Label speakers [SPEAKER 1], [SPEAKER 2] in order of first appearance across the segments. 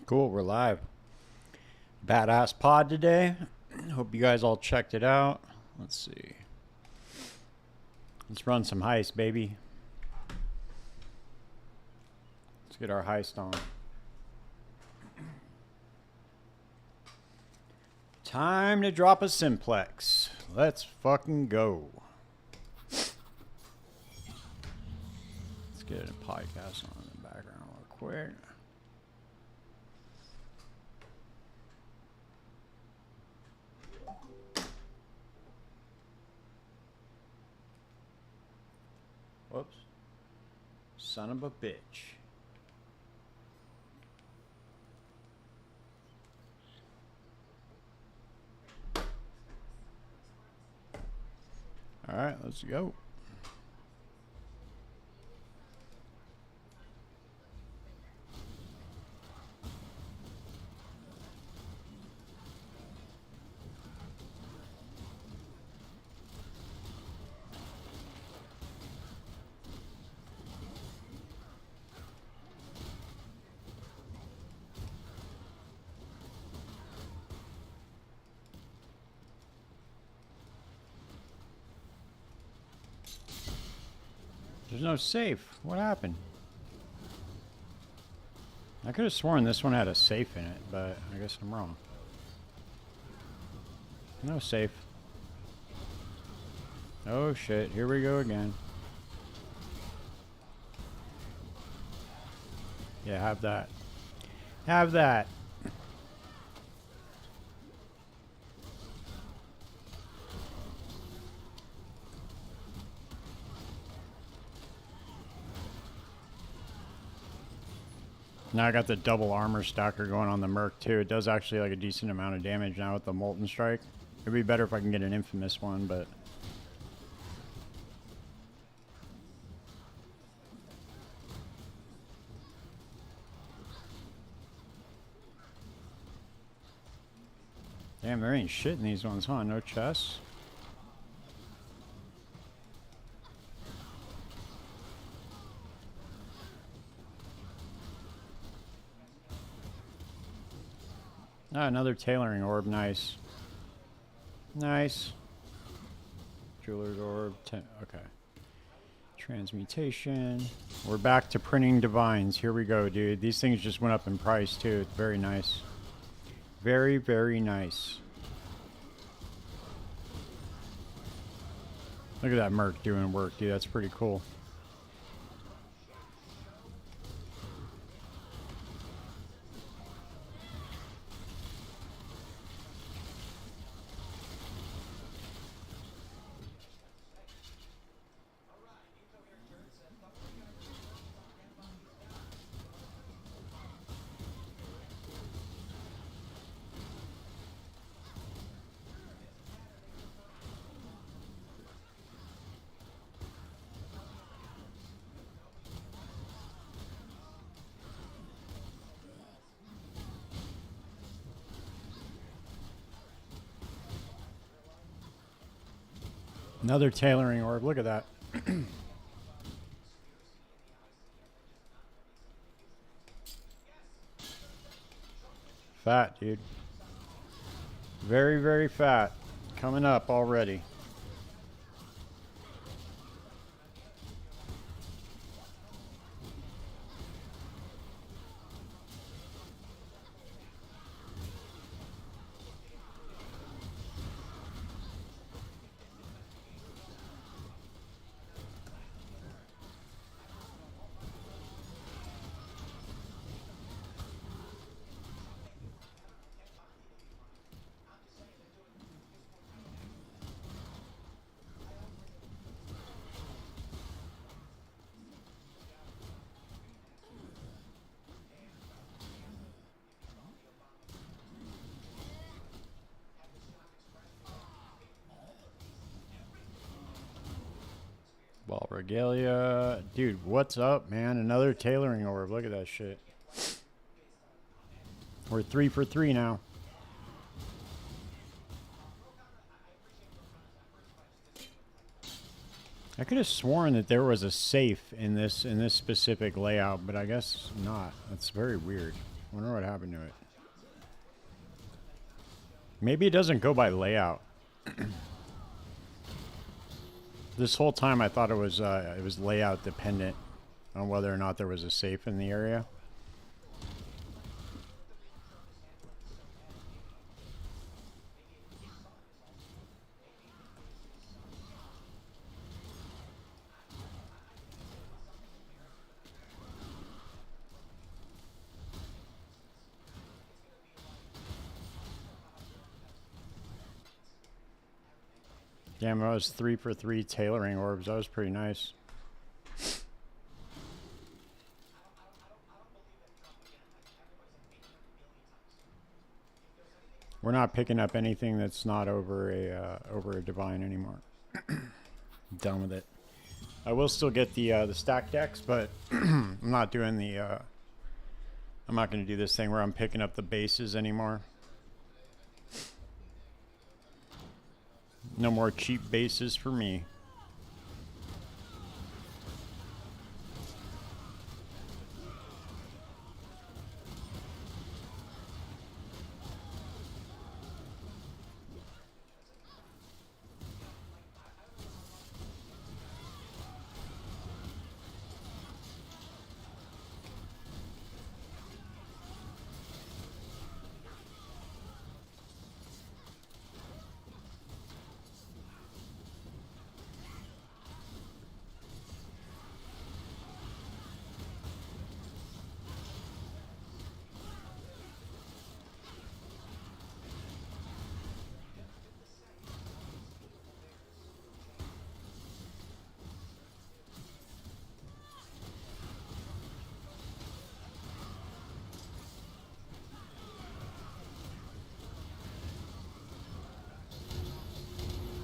[SPEAKER 1] Cool, we're live. Badass pod today. Hope you guys all checked it out. Let's see. Let's run some heist, baby. Let's get our heist on. Time to drop a simplex. Let's fucking go. Let's get a podcast on in the background real quick. Whoops. Son of a bitch. All right, let's go. There's no safe. What happened? I could have sworn this one had a safe in it, but I guess I'm wrong. No safe. Oh shit, here we go again. Yeah, have that. Have that. Now I got the double armor stacker going on the Merc too. It does actually like a decent amount of damage now with the Molten Strike. It'd be better if I can get an infamous one, but... Damn, there ain't shit in these ones, huh? No chests? Ah, another tailoring orb. Nice. Nice. Jeweler's orb. Okay. Transmutation. We're back to printing divines. Here we go, dude. These things just went up in price, too. It's very nice. Very, very nice. Look at that Merc doing work, dude. That's pretty cool. Another tailoring orb. Look at that. Fat, dude. Very, very fat. Coming up already. Ball regalia. Dude, what's up, man? Another tailoring orb. Look at that shit. We're 3 for 3 now. I could have sworn that there was a safe in this specific layout, but I guess not. That's very weird. Wonder what happened to it. Maybe it doesn't go by layout. This whole time I thought it was layout dependent on whether or not there was a safe in the area. Damn, I was 3 for 3 tailoring orbs. That was pretty nice. We're not picking up anything that's not over a divine anymore. Done with it. I will still get the stack decks, but I'm not doing the. I'm not going to do this thing where I'm picking up the bases anymore. No more cheap bases for me.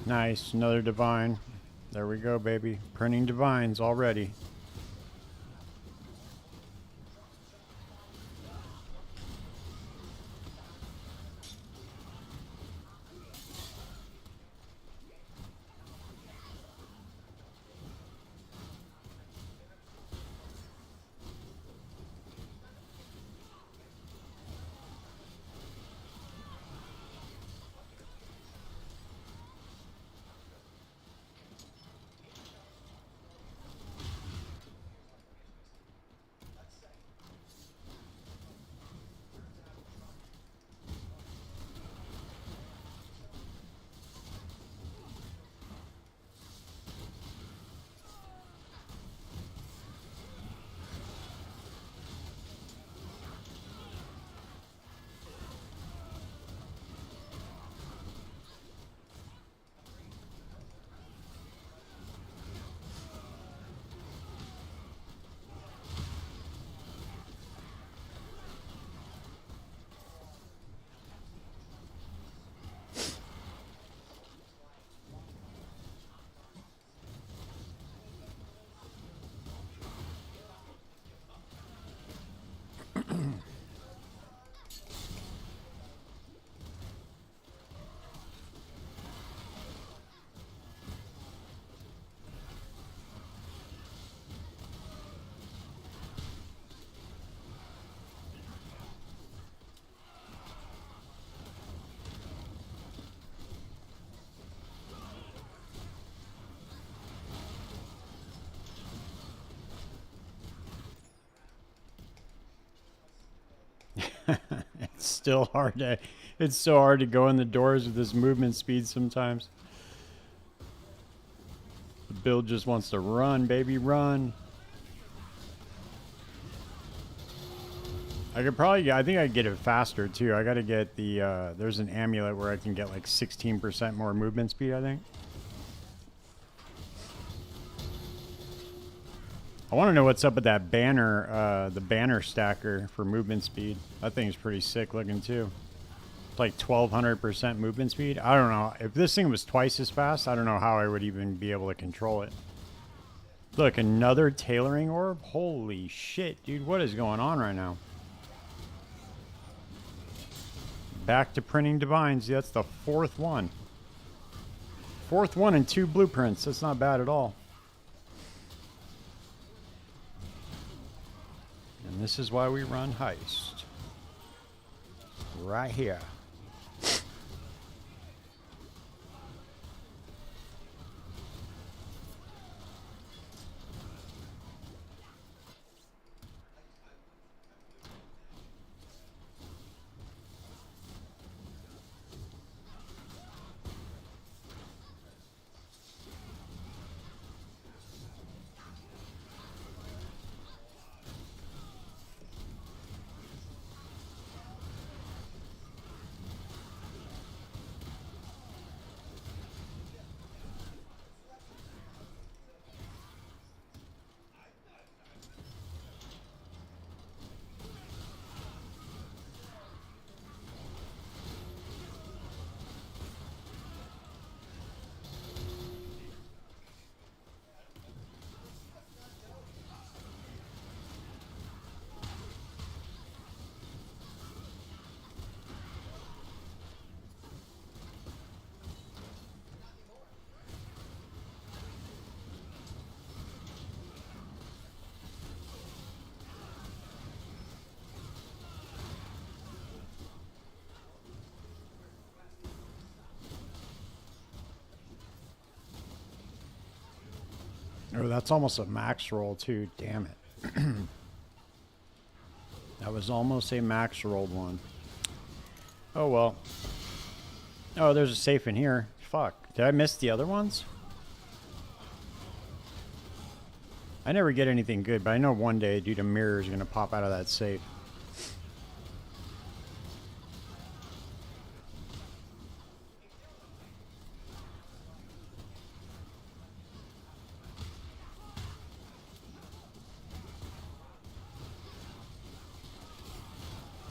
[SPEAKER 1] Nice, another divine. There we go, baby. Printing divines already. It's still hard to. It's so hard to go in the doors with this movement speed sometimes. The build just wants to run, baby, run. I could probably. I think I get it faster too. I got to get the. There's an amulet where I can get like 16% more movement speed, I think. I want to know what's up with that banner, the banner stacker for movement speed. That thing's pretty sick looking too. It's like 1200% movement speed. I don't know. If this thing was twice as fast, I don't know how I would even be able to control it. Look, another tailoring orb? Holy shit, dude. What is going on right now? Back to printing divines. That's the fourth one. Fourth one and 2 blueprints. That's not bad at all. And this is why we run Heist. right here. Oh, that's almost a max roll too. Damn it. That was almost a max rolled one. Oh well. Oh, there's a safe in here. Fuck. Did I miss the other ones? I never get anything good, but I know one day, dude, a mirror is gonna pop out of that safe.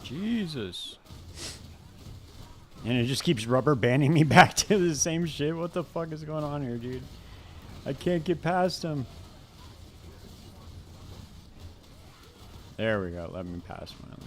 [SPEAKER 1] Jesus. And it just keeps rubber banding me back to the same shit. What the fuck is going on here, dude? I can't get past him. There we go. Let me pass finally.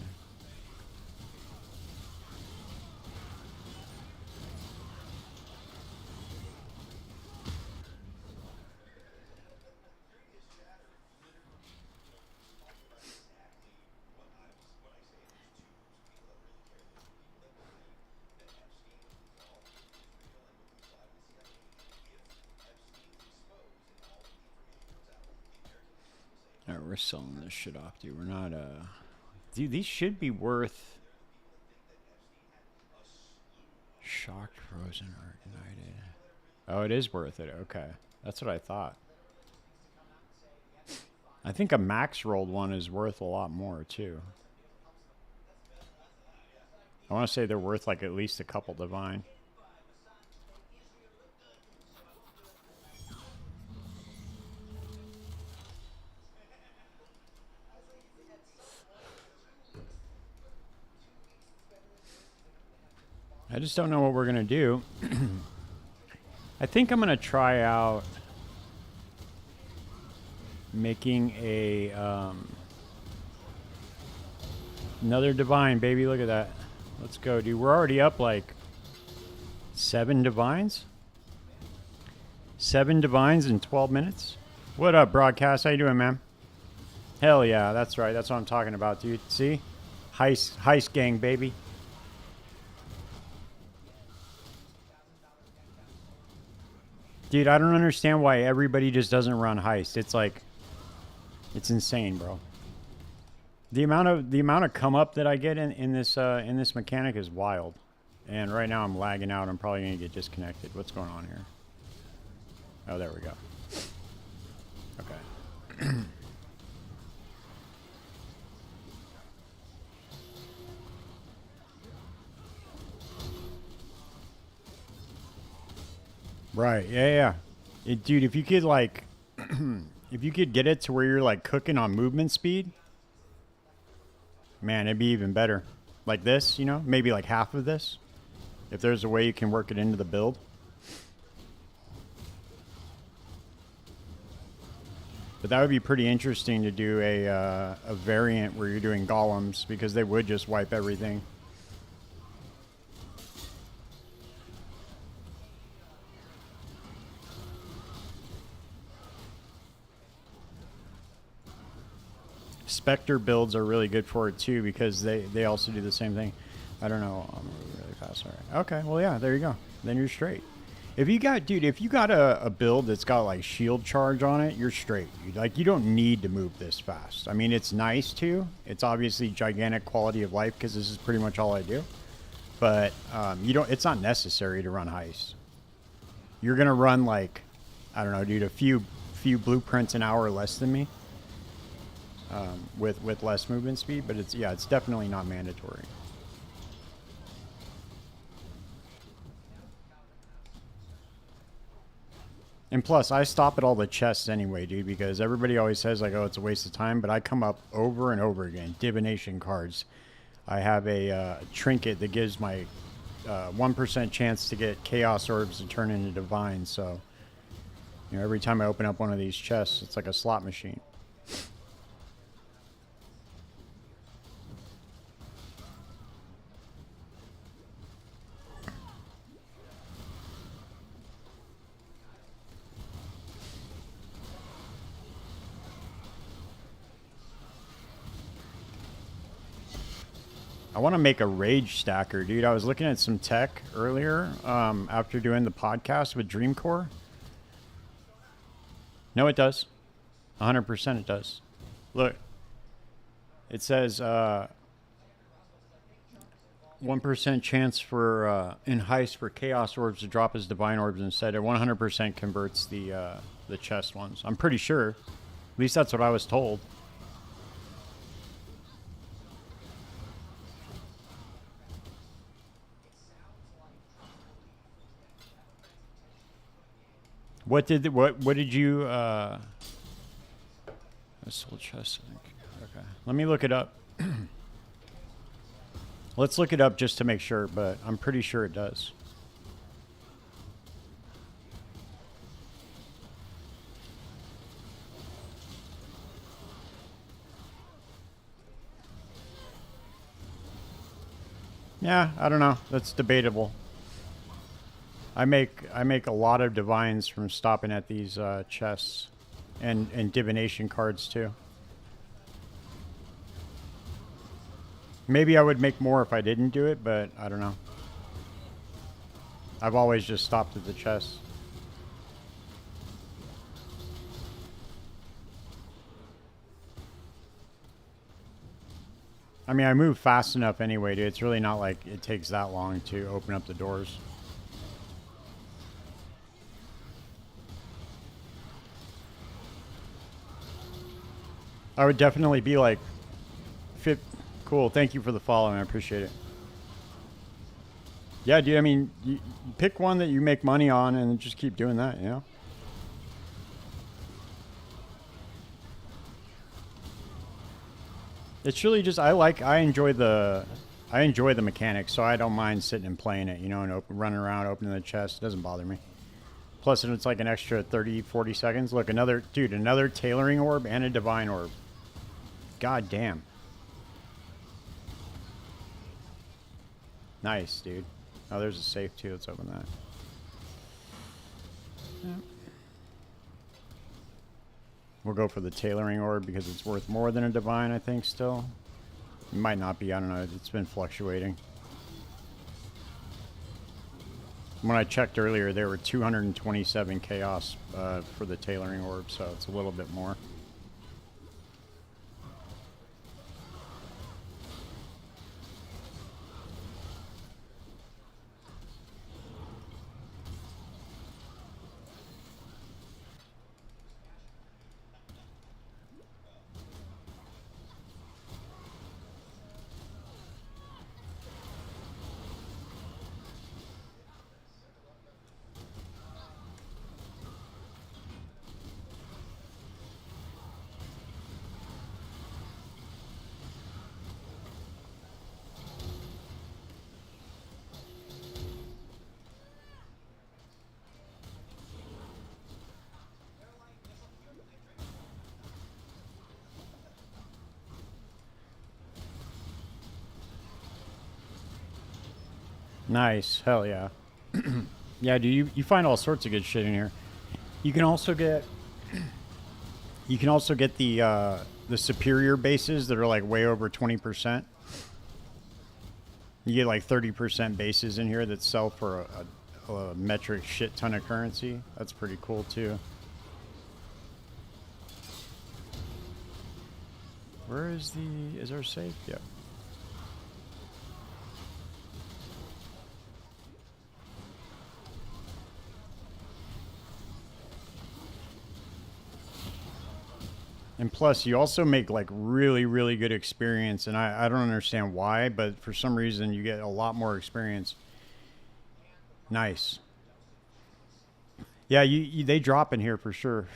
[SPEAKER 1] Alright, we're selling this shit off, dude. We're not, Dude, these should be worth... Shocked, frozen, or ignited. Oh, it is worth it. Okay. That's what I thought. I think a max rolled one is worth a lot more, too. I want to say they're worth, like, at least a couple divine. I just don't know what we're going to do. I think I'm going to try out making a another divine, baby. Look at that. Let's go, dude. We're already up like 7 divines. 7 divines in 12 minutes. What up, broadcast? How you doing, man? Hell yeah, that's right. That's what I'm talking about, dude. See? Heist gang, baby. Dude, I don't understand why everybody just doesn't run heist. It's like, it's insane, bro. The amount of come up that I get in this mechanic is wild. And right now I'm lagging out. I'm probably gonna get disconnected. What's going on here? Oh, there we go. Okay. Right, yeah. Dude, if you could, like, if you could get it to where you're, like, cooking on movement speed, man, it'd be even better. Like this, you know? Maybe, like, half of this. If there's a way you can work it into the build. But that would be pretty interesting to do a variant where you're doing golems, because they would just wipe everything. Spectre builds are really good for it too, because they also do the same thing. I don't know. I'm really fast. All right. Okay. Well, yeah. There you go. Then you're straight. If you got, dude, if you got a build that's got like shield charge on it, you're straight. Like, you don't need to move this fast. I mean, it's nice to. It's obviously gigantic quality of life because this is pretty much all I do. But you don't. It's not necessary to run heist. You're gonna run like, I don't know, dude, a few blueprints an hour less than me. With less movement speed, but it's definitely not mandatory. And plus, I stop at all the chests anyway, dude, because everybody always says, like, oh, it's a waste of time, but I come up over and over again. Divination cards. I have a trinket that gives my 1% chance to get Chaos Orbs to turn into Divine, so, you know, every time I open up one of these chests, it's like a slot machine. I want to make a rage stacker, dude. I was looking at some tech earlier after doing the podcast with Dreamcore. No, it does. 100% it does. Look. It says 1% chance for in Heist for Chaos Orbs to drop as Divine Orbs instead. It 100% converts the chest ones. I'm pretty sure. At least that's what I was told. What did you soul chest, I think. Okay. Let me look it up. Let's look it up just to make sure, but I'm pretty sure it does. Yeah, I don't know. That's debatable. I make a lot of divines from stopping at these chests and divination cards too. Maybe I would make more if I didn't do it, but I don't know. I've always just stopped at the chests. I mean, I move fast enough anyway, dude. It's really not like it takes that long to open up the doors. I would definitely be like, cool, thank you for the follow, I appreciate it. Yeah, dude, I mean, you pick one that you make money on and just keep doing that, you know? It's really just, I enjoy the mechanics, so I don't mind sitting and playing it, you know, and running around, opening the chest. It doesn't bother me. Plus, it's like an extra 30, 40 seconds. Look, another tailoring orb and a divine orb. God damn. Nice, dude. Oh, there's a safe too. Let's open that. Yeah. We'll go for the tailoring orb because it's worth more than a divine, I think, still. It might not be. I don't know. It's been fluctuating. When I checked earlier, there were 227 chaos for the tailoring orb, so it's a little bit more. Nice. Hell yeah. Yeah, dude, you find all sorts of good shit in here. You can also get the superior bases that are like way over 20%. You get like 30% bases in here that sell for a metric shit ton of currency. That's pretty cool too. Where is our safe? Yep. And plus, you also make like really, really good experience. And I don't understand why, but for some reason, you get a lot more experience. Nice. Yeah, they drop in here for sure.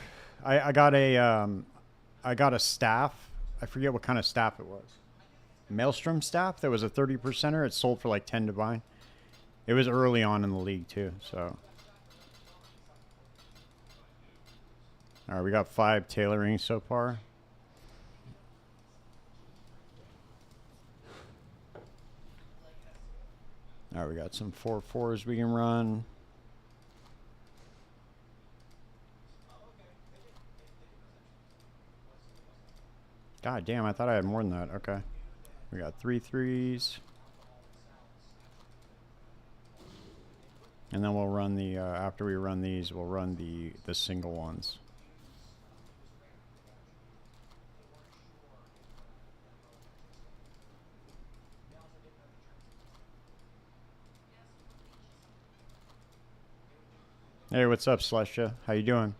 [SPEAKER 1] I got a staff. I forget what kind of staff it was. Maelstrom staff that was a 30%er. It sold for like 10 divine. It was early on in the league too, so. All right, we got 5 tailoring so far. All right, we got some 4/4s we can run. God damn, I thought I had more than that. Okay. We got 3/3s. And then we'll run the, after we run these, we'll run the single ones. Hey, what's up, Celestia? How you doing?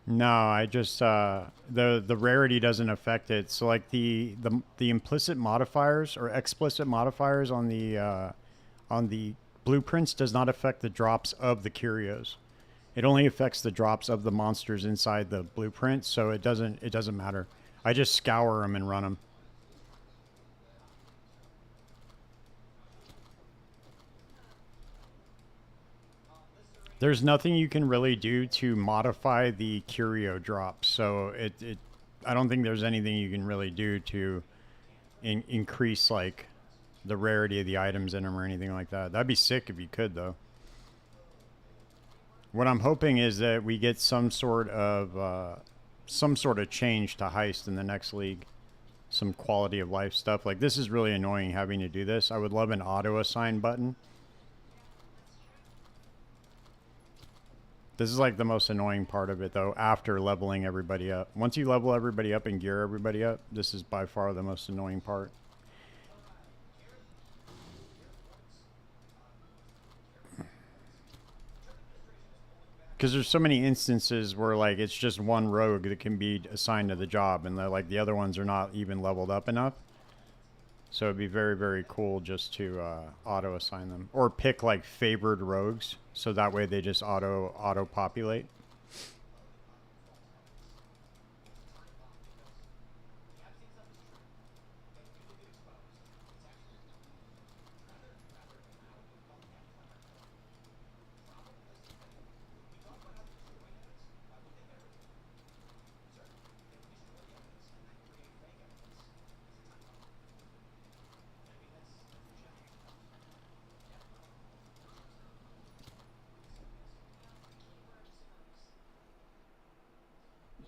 [SPEAKER 1] No, I just the rarity doesn't affect it. So like the implicit modifiers or explicit modifiers on the blueprints does not affect the drops of the curios. It only affects the drops of the monsters inside the blueprint, so it doesn't matter. I just scour them and run them. There's nothing you can really do to modify the curio drops, so I don't think there's anything you can really do to increase like the rarity of the items in them or anything like that. That'd be sick if you could, though. What I'm hoping is that we get some sort of change to Heist in the next league. Some quality of life stuff. Like, this is really annoying having to do this. I would love an auto assign button. This is like the most annoying part of it, though, after leveling everybody up. Once you level everybody up and gear everybody up, this is by far the most annoying part. Because there's so many instances where like it's just one rogue that can be assigned to the job, and like the other ones are not even leveled up enough. So it'd be very, very cool just to auto assign them, or pick like favored rogues, so that way they just auto populate.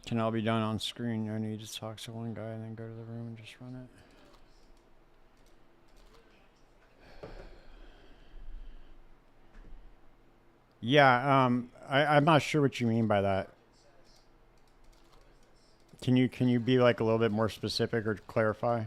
[SPEAKER 1] Can all be done on screen. I need to talk to one guy and then go to the room and just run it. Yeah, I'm not sure what you mean by that. Can you be like a little bit more specific or clarify?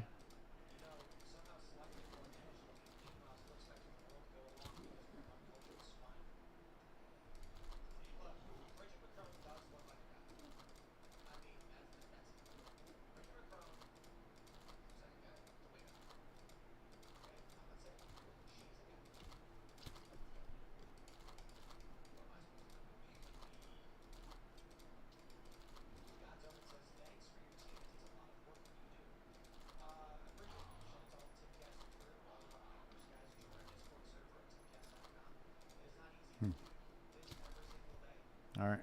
[SPEAKER 1] All right.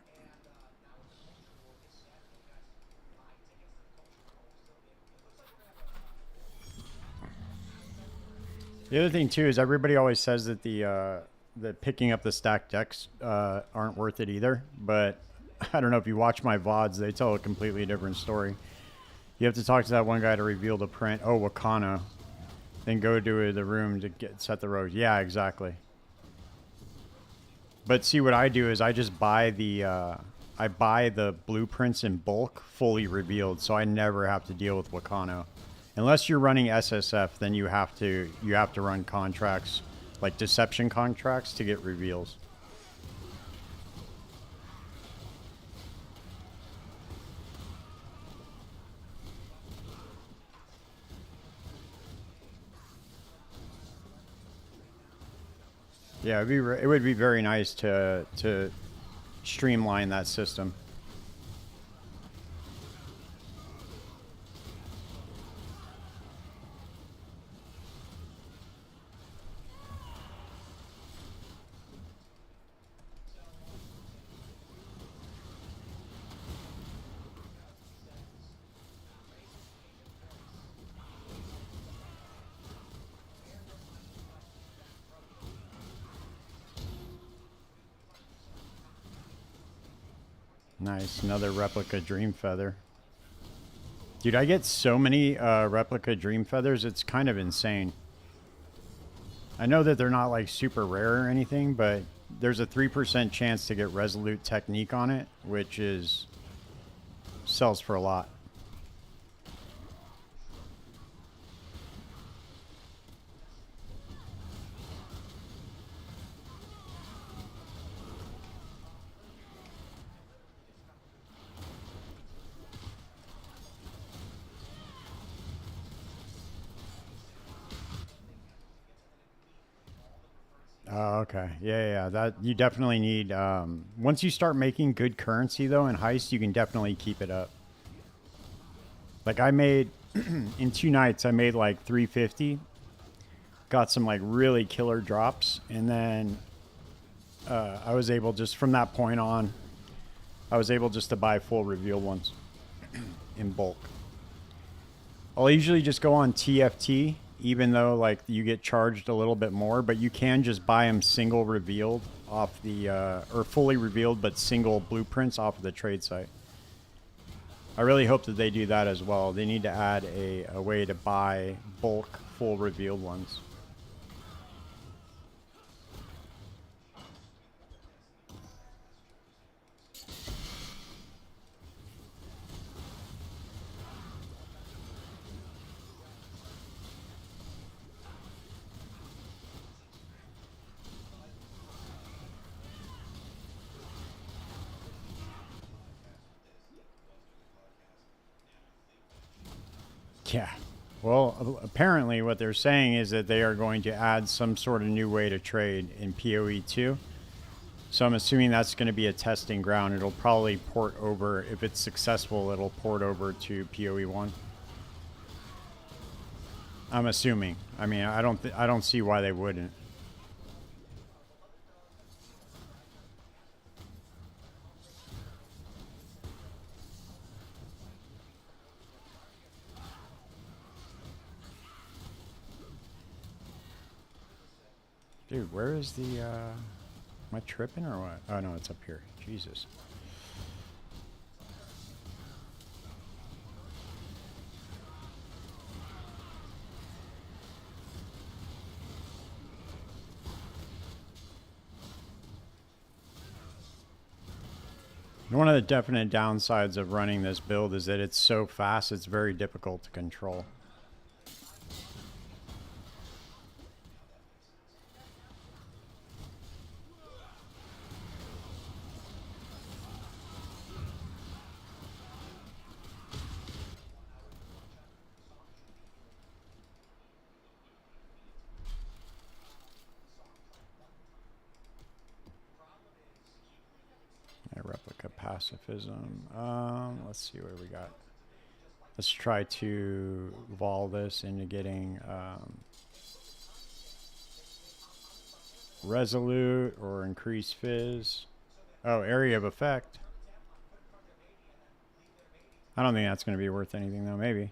[SPEAKER 1] The other thing too is everybody always says that the picking up the stacked decks aren't worth it either. But I don't know if you watch my VODs, they tell a completely different story. You have to talk to that one guy to reveal the print. Oh, Wakano. Then go to the room to set the road. Yeah, exactly. But see, what I do is I just buy the blueprints in bulk, fully revealed, so I never have to deal with Wakano. Unless you're running SSF, then you have to run contracts, like deception contracts, to get reveals. Yeah, it would be very nice to streamline that system. Nice, another replica Dream Feather. Dude, I get so many replica Dream Feathers, it's kind of insane. I know that they're not like super rare or anything, but there's a 3% chance to get Resolute Technique on it, which sells for a lot. Oh, okay. Yeah. That you definitely need. Once you start making good currency, though, in Heist, you can definitely keep it up. Like I made in 2 nights, I made like 350. Got some like really killer drops, and then I was able just from that point on, I was able just to buy full reveal ones in bulk. I'll usually just go on TFT, even though like you get charged a little bit more, but you can just buy them single revealed off the or fully revealed but single blueprints off of the trade site. I really hope that they do that as well. They need to add a way to buy bulk full revealed ones. Yeah. Well, apparently what they're saying is that they are going to add some sort of new way to trade in PoE 2. So I'm assuming that's going to be a testing ground. It'll probably port over, if it's successful, it'll port over to PoE 1. I'm assuming. I mean, I don't see why they wouldn't. Dude, where is the, am I tripping or what? Oh, no, it's up here. Jesus. One of the definite downsides of running this build is that it's so fast, it's very difficult to control. Replica pacifism. Let's see what we got. Let's try to vol this into getting resolute or increase fizz. Oh, area of effect. I don't think that's going to be worth anything though. Maybe.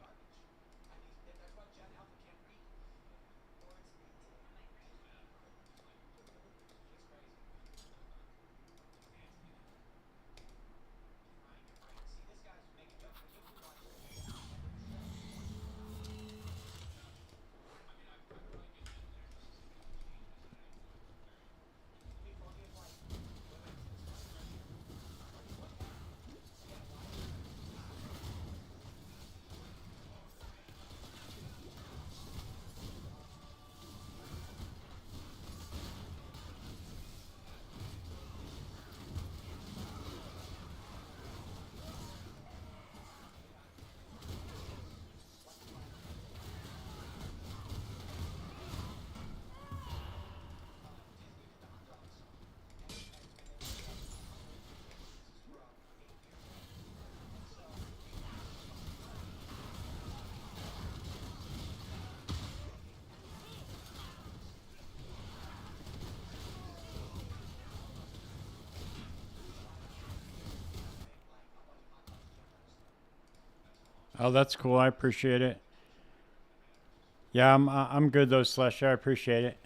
[SPEAKER 1] Oh, that's cool. I appreciate it. Yeah, I'm good though, Slasher. I appreciate it.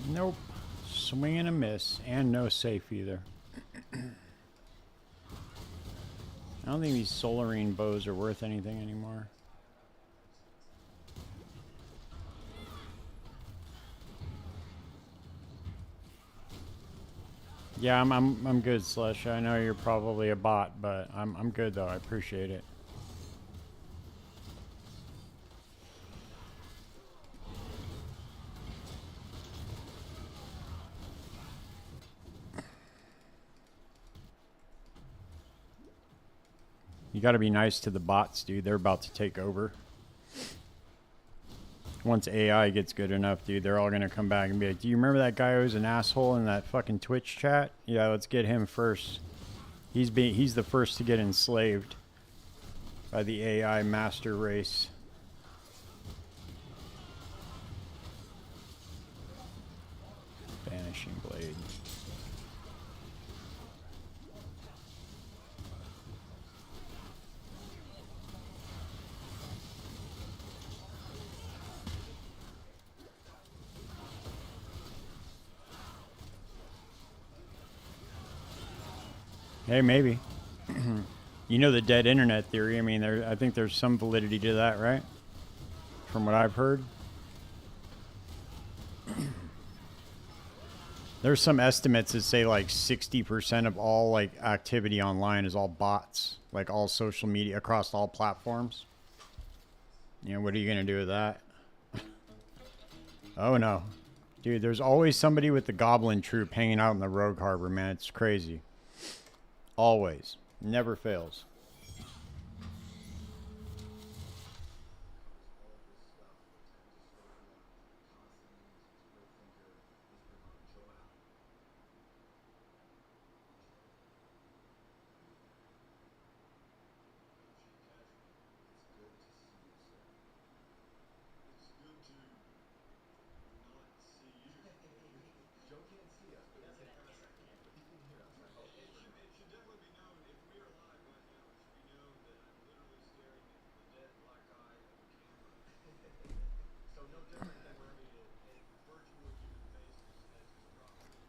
[SPEAKER 1] Nope. Swing and a miss, and no safe either. I don't think these solarine bows are worth anything anymore. Yeah, I'm good, Slush. I know you're probably a bot, but I'm good though. I appreciate it. You got to be nice to the bots, dude. They're about to take over. Once AI gets good enough, dude, they're all gonna come back and be like, "Do you remember that guy who was an asshole in that fucking Twitch chat? Yeah, let's get him first. He's the first to get enslaved by the AI master race." Vanishing blade. Hey, maybe. You know the dead internet theory. I mean, I think there's some validity to that, right? From what I've heard. There's some estimates that say like 60% of all like activity online is all bots, like all social media across all platforms. You know, what are you gonna do with that? Oh no. Dude, there's always somebody with the goblin troop hanging out in the rogue harbor, man. It's crazy. Always. Never fails.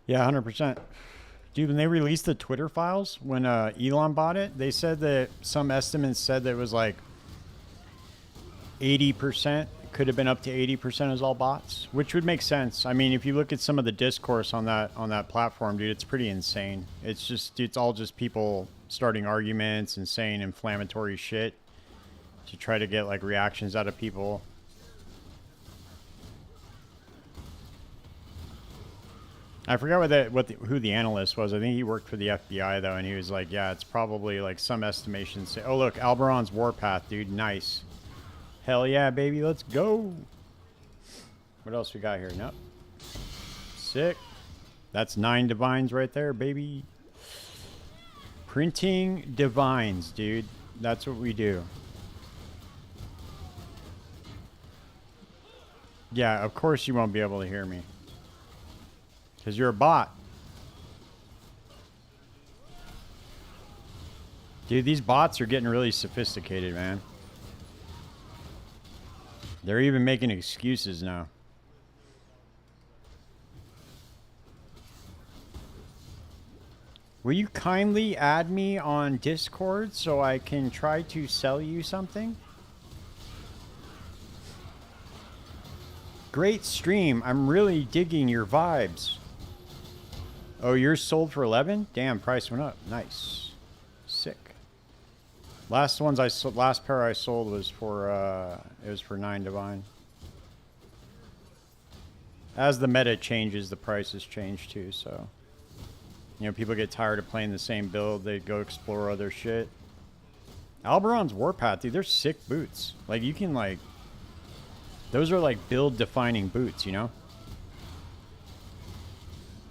[SPEAKER 1] Yeah, 100%. Dude, when they released the Twitter files, when Elon bought it, they said that some estimates said that it was like 80%, could have been up to 80% is all bots, which would make sense. I mean, if you look at some of the discourse on that platform, dude, it's pretty insane. It's all just people starting arguments and saying inflammatory shit to try to get like reactions out of people. I forgot who the analyst was. I think he worked for the FBI though, and he was like, "Yeah, it's probably like some estimations say, oh look, Alberon's Warpath, dude, nice, hell yeah, baby, let's go." What else we got here? Nope. Sick. That's 9 divines right there, baby. Printing divines, dude. That's what we do. Yeah, of course you won't be able to hear me. Because you're a bot. Dude, these bots are getting really sophisticated, man. They're even making excuses now. Will you kindly add me on Discord so I can try to sell you something? Great stream. I'm really digging your vibes. Oh, yours sold for 11? Damn, price went up. Nice. Sick. Last pair I sold was for it was for 9 divine. As the meta changes, the prices change too, so you know, people get tired of playing the same build, they go explore other shit. Alberon's Warpath, dude, they're sick boots. Like you can like those are like build defining boots, you know?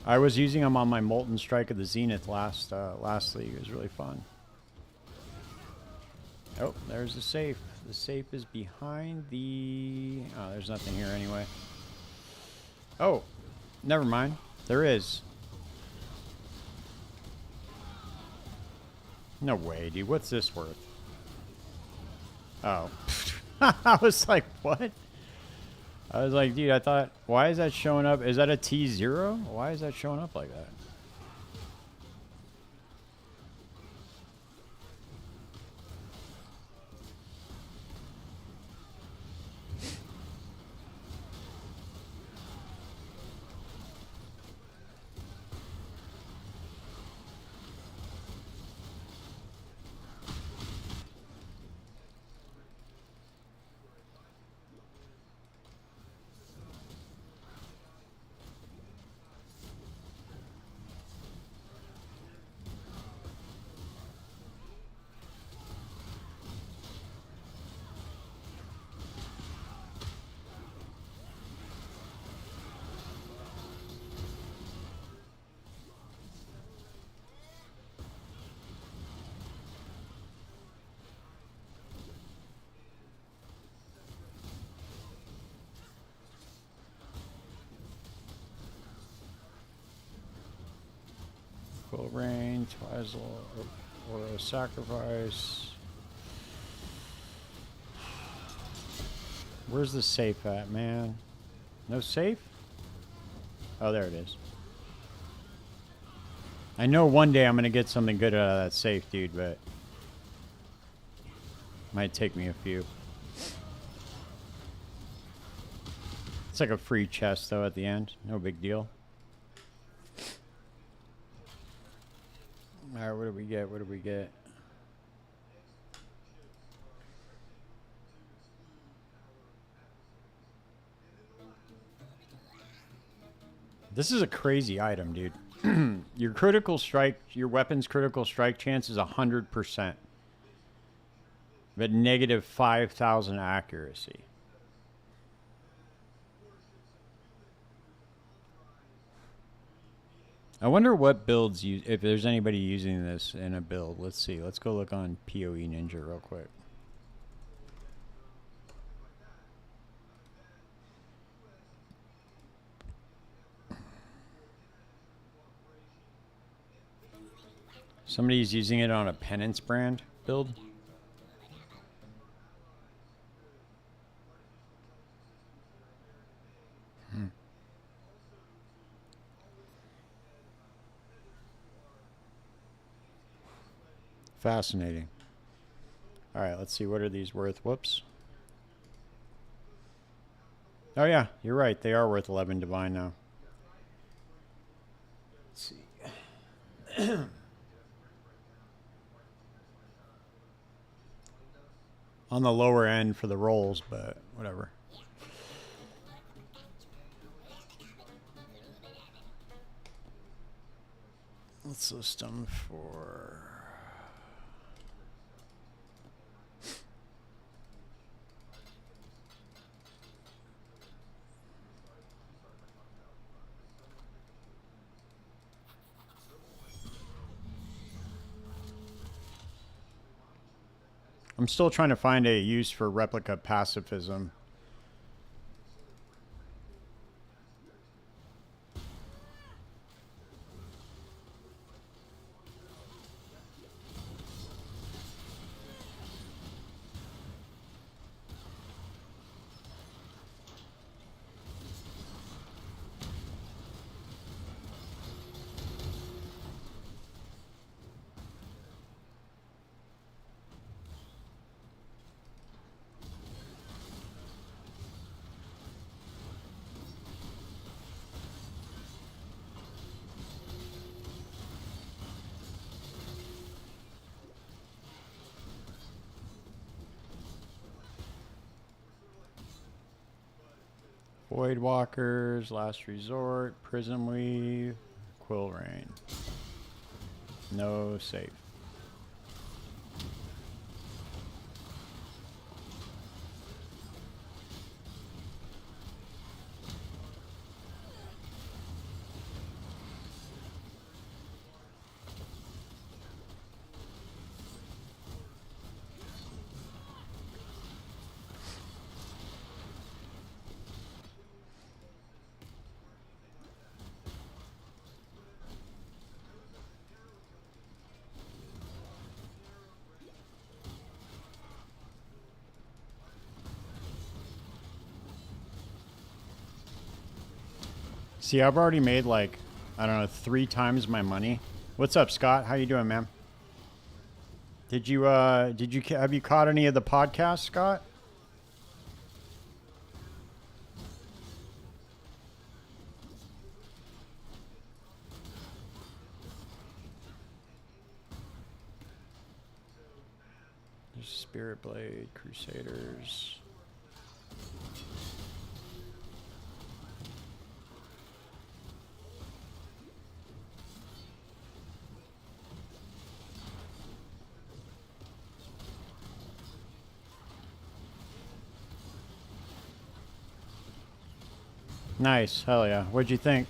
[SPEAKER 1] I was using them on my Molten Strike of the Zenith last league. It was really fun. Oh, there's the safe. The safe is behind the... Oh, there's nothing here anyway. Oh, never mind. There is. No way, dude. What's this worth? Oh. I was like, what? I was like, dude, I thought, why is that showing up? Is that a T0? Why is that showing up like that? Full rain, Twizel, or a sacrifice. Where's the safe at, man? No safe? Oh, there it is. I know one day I'm going to get something good out of that safe, dude, but might take me a few. It's like a free chest, though, at the end. No big deal. All right, what do we get? What do we get? This is a crazy item, dude. Your critical strike, your weapon's critical strike chance is 100%. But negative 5,000 accuracy. I wonder what builds you, if there's anybody using this in a build. Let's see. Let's go look on PoE Ninja real quick. Somebody's using it on a Penance brand build. Fascinating. All right, let's see. What are these worth? Whoops. Oh, yeah, you're right. They are worth 11 divine now. Let's see. On the lower end for the rolls, but whatever. Let's list them for... I'm still trying to find a use for replica pacifism. Void Walkers, Last Resort, Prism Weave, Quill Rain. No safe. See, I've already made like, I don't know, 3 times my money. What's up, Scott? How you doing, man? Have you caught any of the podcasts, Scott? There's Spirit Blade, Crusaders. Nice, hell yeah. What'd you think?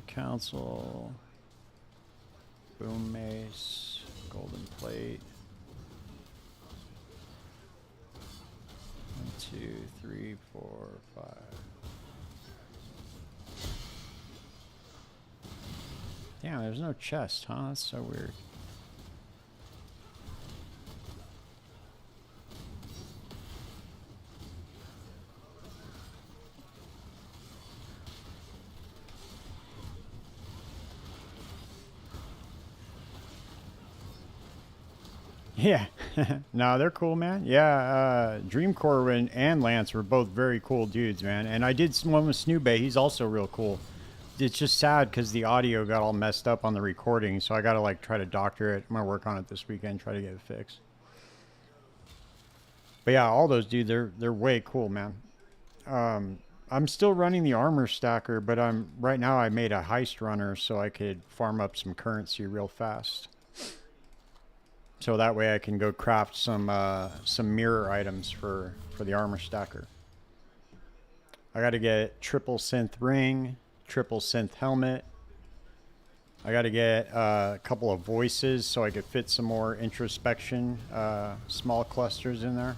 [SPEAKER 1] Council, Boom Mace, Golden Plate. 1, 2, 3, 4, 5. Damn, there's no chest, huh? That's so weird. Yeah, no, they're cool, man. Yeah, Dreamcore and Lance were both very cool dudes, man. And I did one with Snoobay. He's also real cool. It's just sad because the audio got all messed up on the recording, so I got to like try to doctor it. I'm gonna work on it this weekend, try to get it fixed. But yeah, all those dudes, they're way cool, man. I'm still running the armor stacker, but right now I made a heist runner so I could farm up some currency real fast. So that way I can go craft some mirror items for the armor stacker. I got to get triple synth ring, triple synth helmet. I got to get a couple of voices so I could fit some more introspection small clusters in there.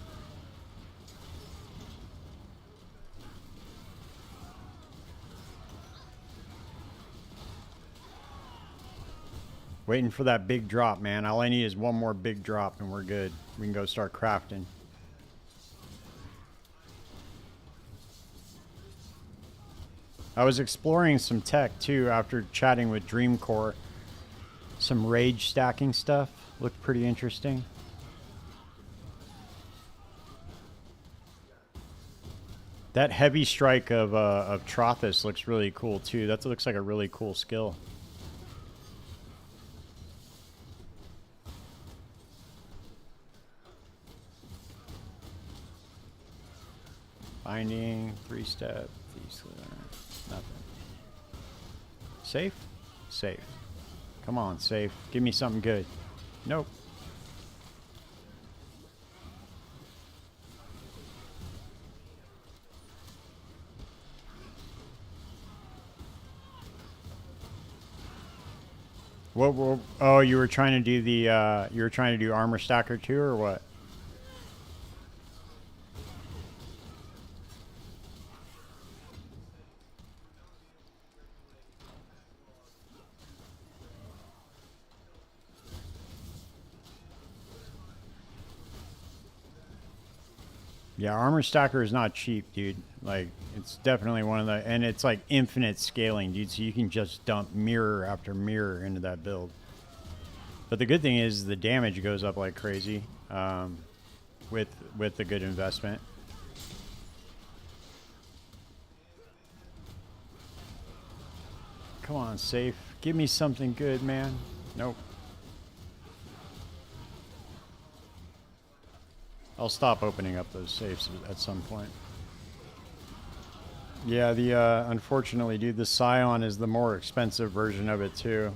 [SPEAKER 1] Waiting for that big drop, man. All I need is one more big drop and we're good. We can go start crafting. I was exploring some tech too after chatting with Dreamcore. Some rage stacking stuff. Looked pretty interesting. That heavy strike of Trothus looks really cool too. That looks like a really cool skill. Binding, 3-step, nothing. Safe? Safe. Come on, safe. Give me something good. Nope. What? Oh, you were trying to do the. You were trying to do armor stacker too, or what? Yeah, armor stacker is not cheap, dude. Like, it's definitely one of the, and it's like infinite scaling, dude. So you can just dump mirror after mirror into that build. But the good thing is the damage goes up like crazy with the good investment. Come on, safe. Give me something good, man. Nope. I'll stop opening up those safes at some point. Yeah, the unfortunately, dude, the Scion is the more expensive version of it too.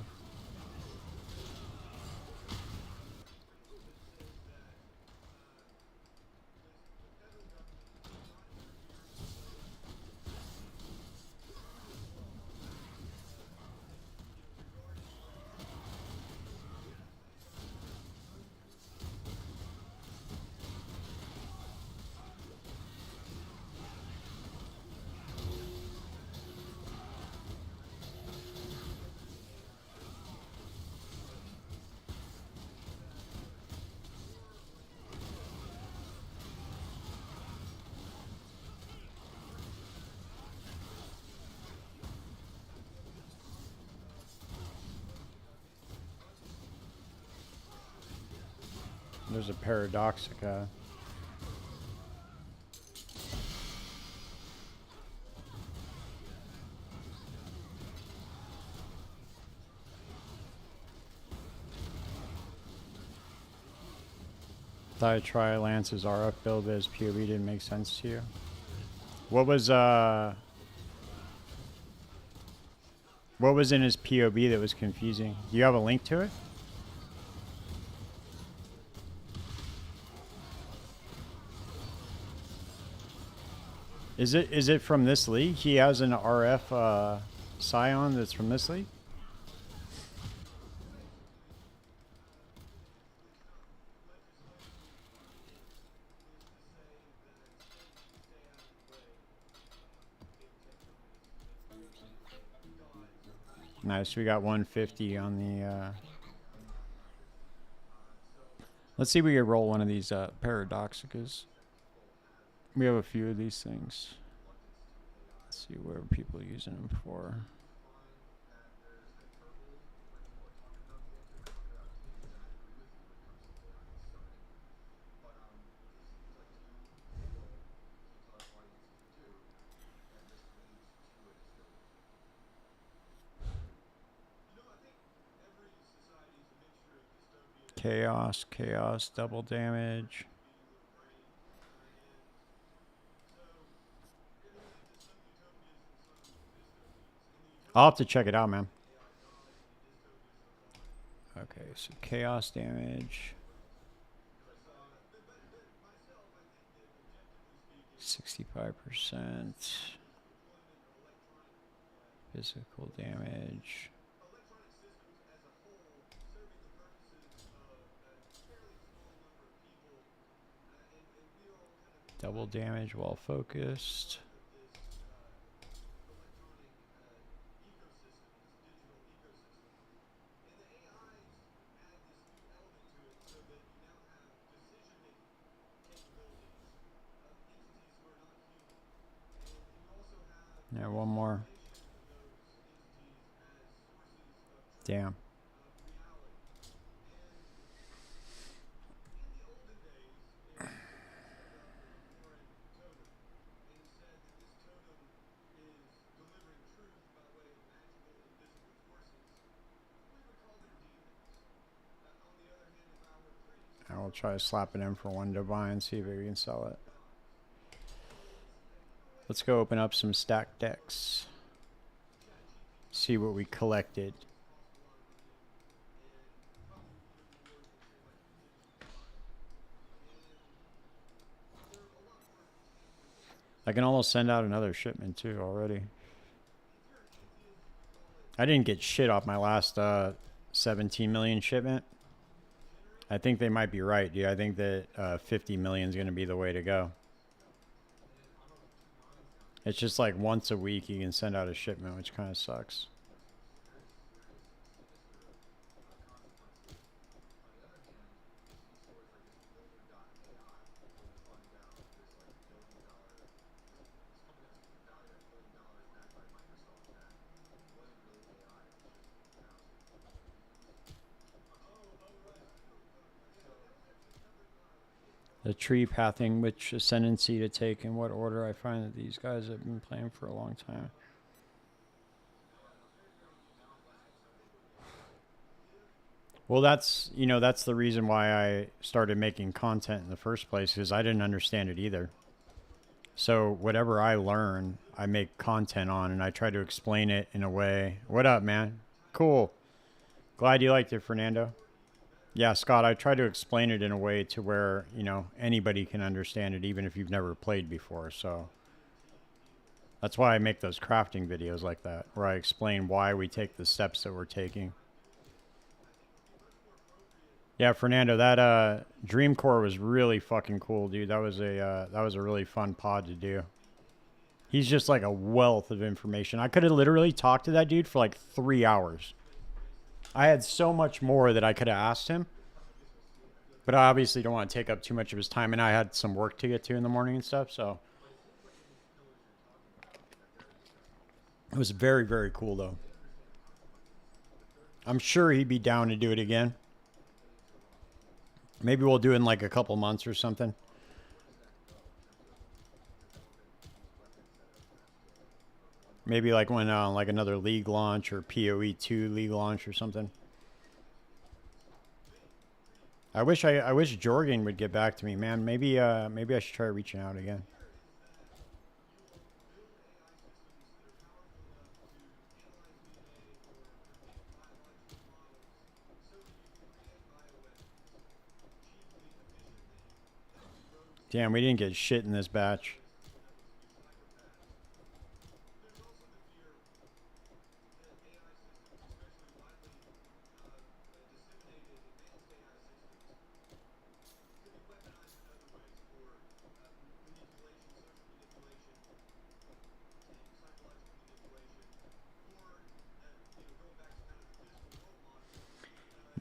[SPEAKER 1] There's a Paradoxica. Thought I'd try Lance's RF build, but his POV didn't make sense to you. What was in his POV that was confusing? Do you have a link to it? Is it from this league? He has an RF Scion that's from this league? Nice, we got 150 on the let's see if we can roll one of these Paradoxicas. We have a few of these things. Let's see where people are using them for. Chaos, double damage. I'll have to check it out, man. Okay, so chaos damage. 65%. Physical damage. Double damage while focused. Yeah, one more. Damn. I will try to slap it in for one divine, see if we can sell it. Let's go open up some stacked decks. See what we collected. I can almost send out another shipment too already. I didn't get shit off my last 17 million shipment. I think they might be right, dude. I think that 50 million is going to be the way to go. It's just like once a week you can send out a shipment, which kind of sucks. The tree pathing, which ascendancy to take, in what order. I find that these guys have been playing for a long time. Well, that's, you know, that's the reason why I started making content in the first place, because I didn't understand it either. So whatever I learn, I make content on, and I try to explain it in a way. What up, man? Cool. Glad you liked it, Fernando. Yeah, Scott, I try to explain it in a way to where, you know, anybody can understand it, even if you've never played before. So that's why I make those crafting videos like that, where I explain why we take the steps that we're taking. Yeah, Fernando, that Dream Core was really fucking cool, dude. That was a really fun pod to do. He's just like a wealth of information. I could have literally talked to that dude for like 3 hours. I had so much more that I could have asked him, but I obviously don't want to take up too much of his time, and I had some work to get to in the morning and stuff, so it was very, very cool though. I'm sure he'd be down to do it again. Maybe we'll do it in like a couple months or something. Maybe like when like another league launch or PoE 2 league launch or something. I wish Jorgen would get back to me, man. Maybe I should try reaching out again. Damn, we didn't get shit in this batch.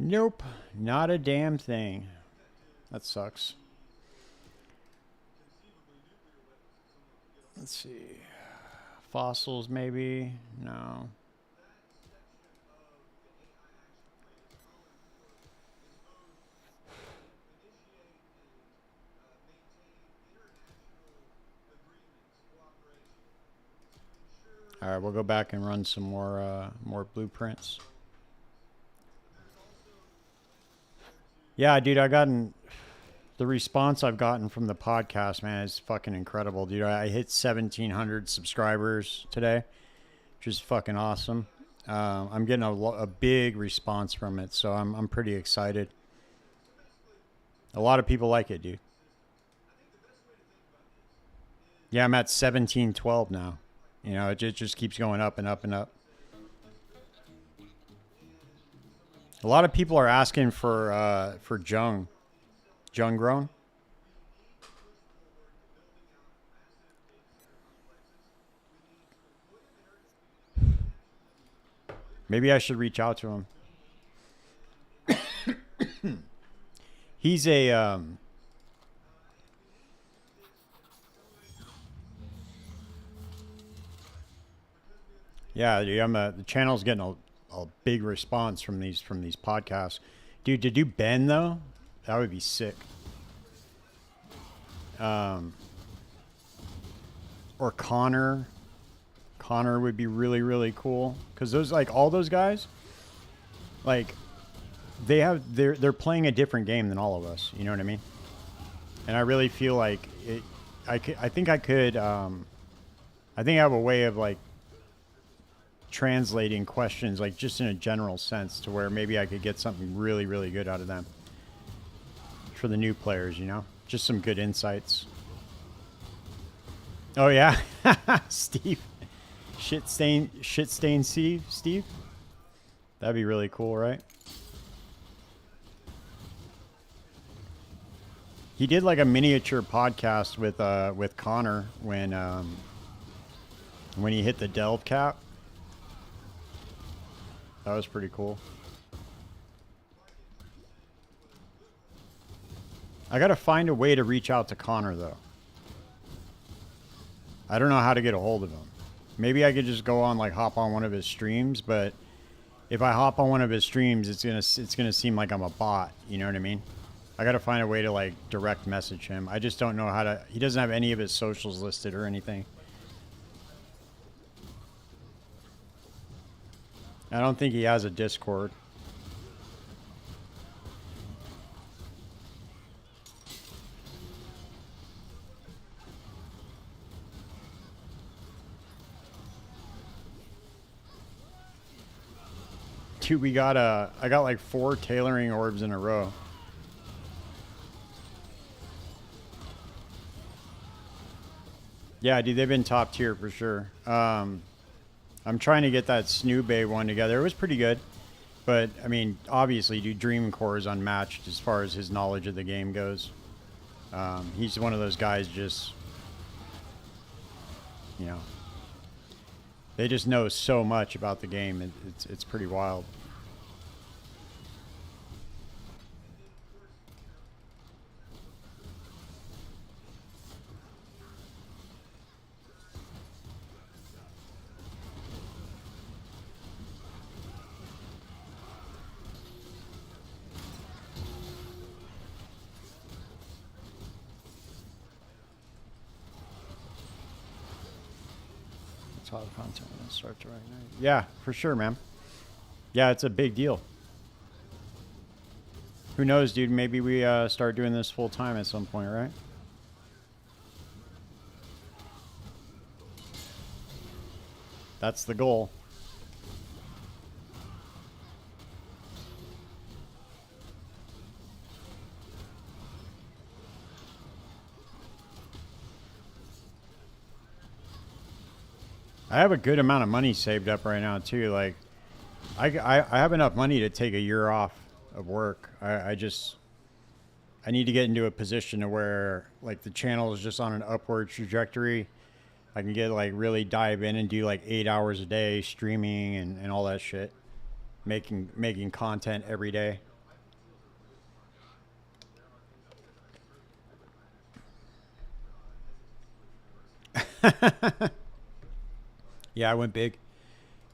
[SPEAKER 1] Nope, not a damn thing. That sucks. Let's see. Fossils, maybe? No. All right, we'll go back and run some more blueprints. Yeah, dude, the response I've gotten from the podcast, man, is fucking incredible, dude. I hit 1,700 subscribers today, which is fucking awesome. I'm getting a big response from it, so I'm pretty excited. A lot of people like it, dude. Yeah, I'm at 1712 now. You know, it just keeps going up and up and up. A lot of people are asking for Jung grown. Maybe I should reach out to him. He's a yeah, dude, the channel's getting a big response from these podcasts. Dude, to do Ben though, that would be sick. Or Connor. Connor would be really, really cool, because those, like, all those guys, like, they're playing a different game than all of us. You know what I mean? And I really feel like it. I think I have a way of like translating questions, like just in a general sense, to where maybe I could get something really, really good out of them for the new players. You know, just some good insights. Oh yeah, Steve. Shit stain Steve. That'd be really cool, right? He did like a miniature podcast with Connor when he hit the delve cap. That was pretty cool. I gotta find a way to reach out to Connor though. I don't know how to get a hold of him. Maybe I could just go on, like, hop on one of his streams, but if I hop on one of his streams, it's gonna seem like I'm a bot. You know what I mean? I gotta find a way to like direct message him. I just don't know how to. He doesn't have any of his socials listed or anything. I don't think he has a Discord. Dude, I got like 4 tailoring orbs in a row. Yeah, dude, they've been top tier for sure. I'm trying to get that Snoobe one together. It was pretty good. But, I mean, obviously, dude, Dream Core is unmatched as far as his knowledge of the game goes. He's one of those guys just, you know, they just know so much about the game. It's pretty wild. All the content when it starts right now. Yeah, for sure, man. Yeah, it's a big deal. Who knows, dude? Maybe we start doing this full time at some point, right? That's the goal. I have a good amount of money saved up right now too. Like, I have enough money to take a year off of work. I need to get into a position to where like the channel is just on an upward trajectory. I can get like really dive in and do like 8 hours a day streaming and all that shit, making content every day. Yeah, I went big,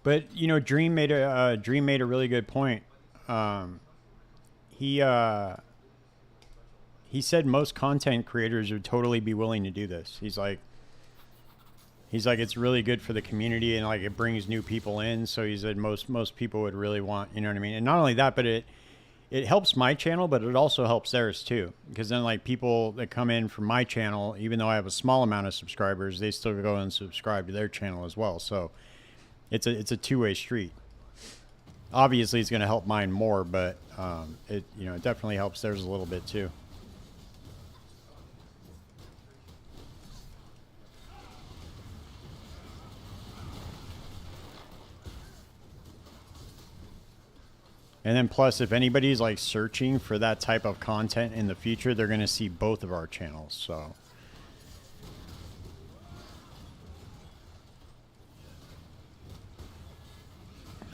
[SPEAKER 1] but you know, Dream made a really good point. He said most content creators would totally be willing to do this. He's like it's really good for the community and like it brings new people in. So he said most people would really want, you know what I mean? And not only that, but it helps my channel, but it also helps theirs too. Because then like people that come in from my channel, even though I have a small amount of subscribers, they still go and subscribe to their channel as well. So it's a two-way street. Obviously it's going to help mine more, but it definitely helps theirs a little bit too. And then plus, if anybody's like searching for that type of content in the future, they're going to see both of our channels. So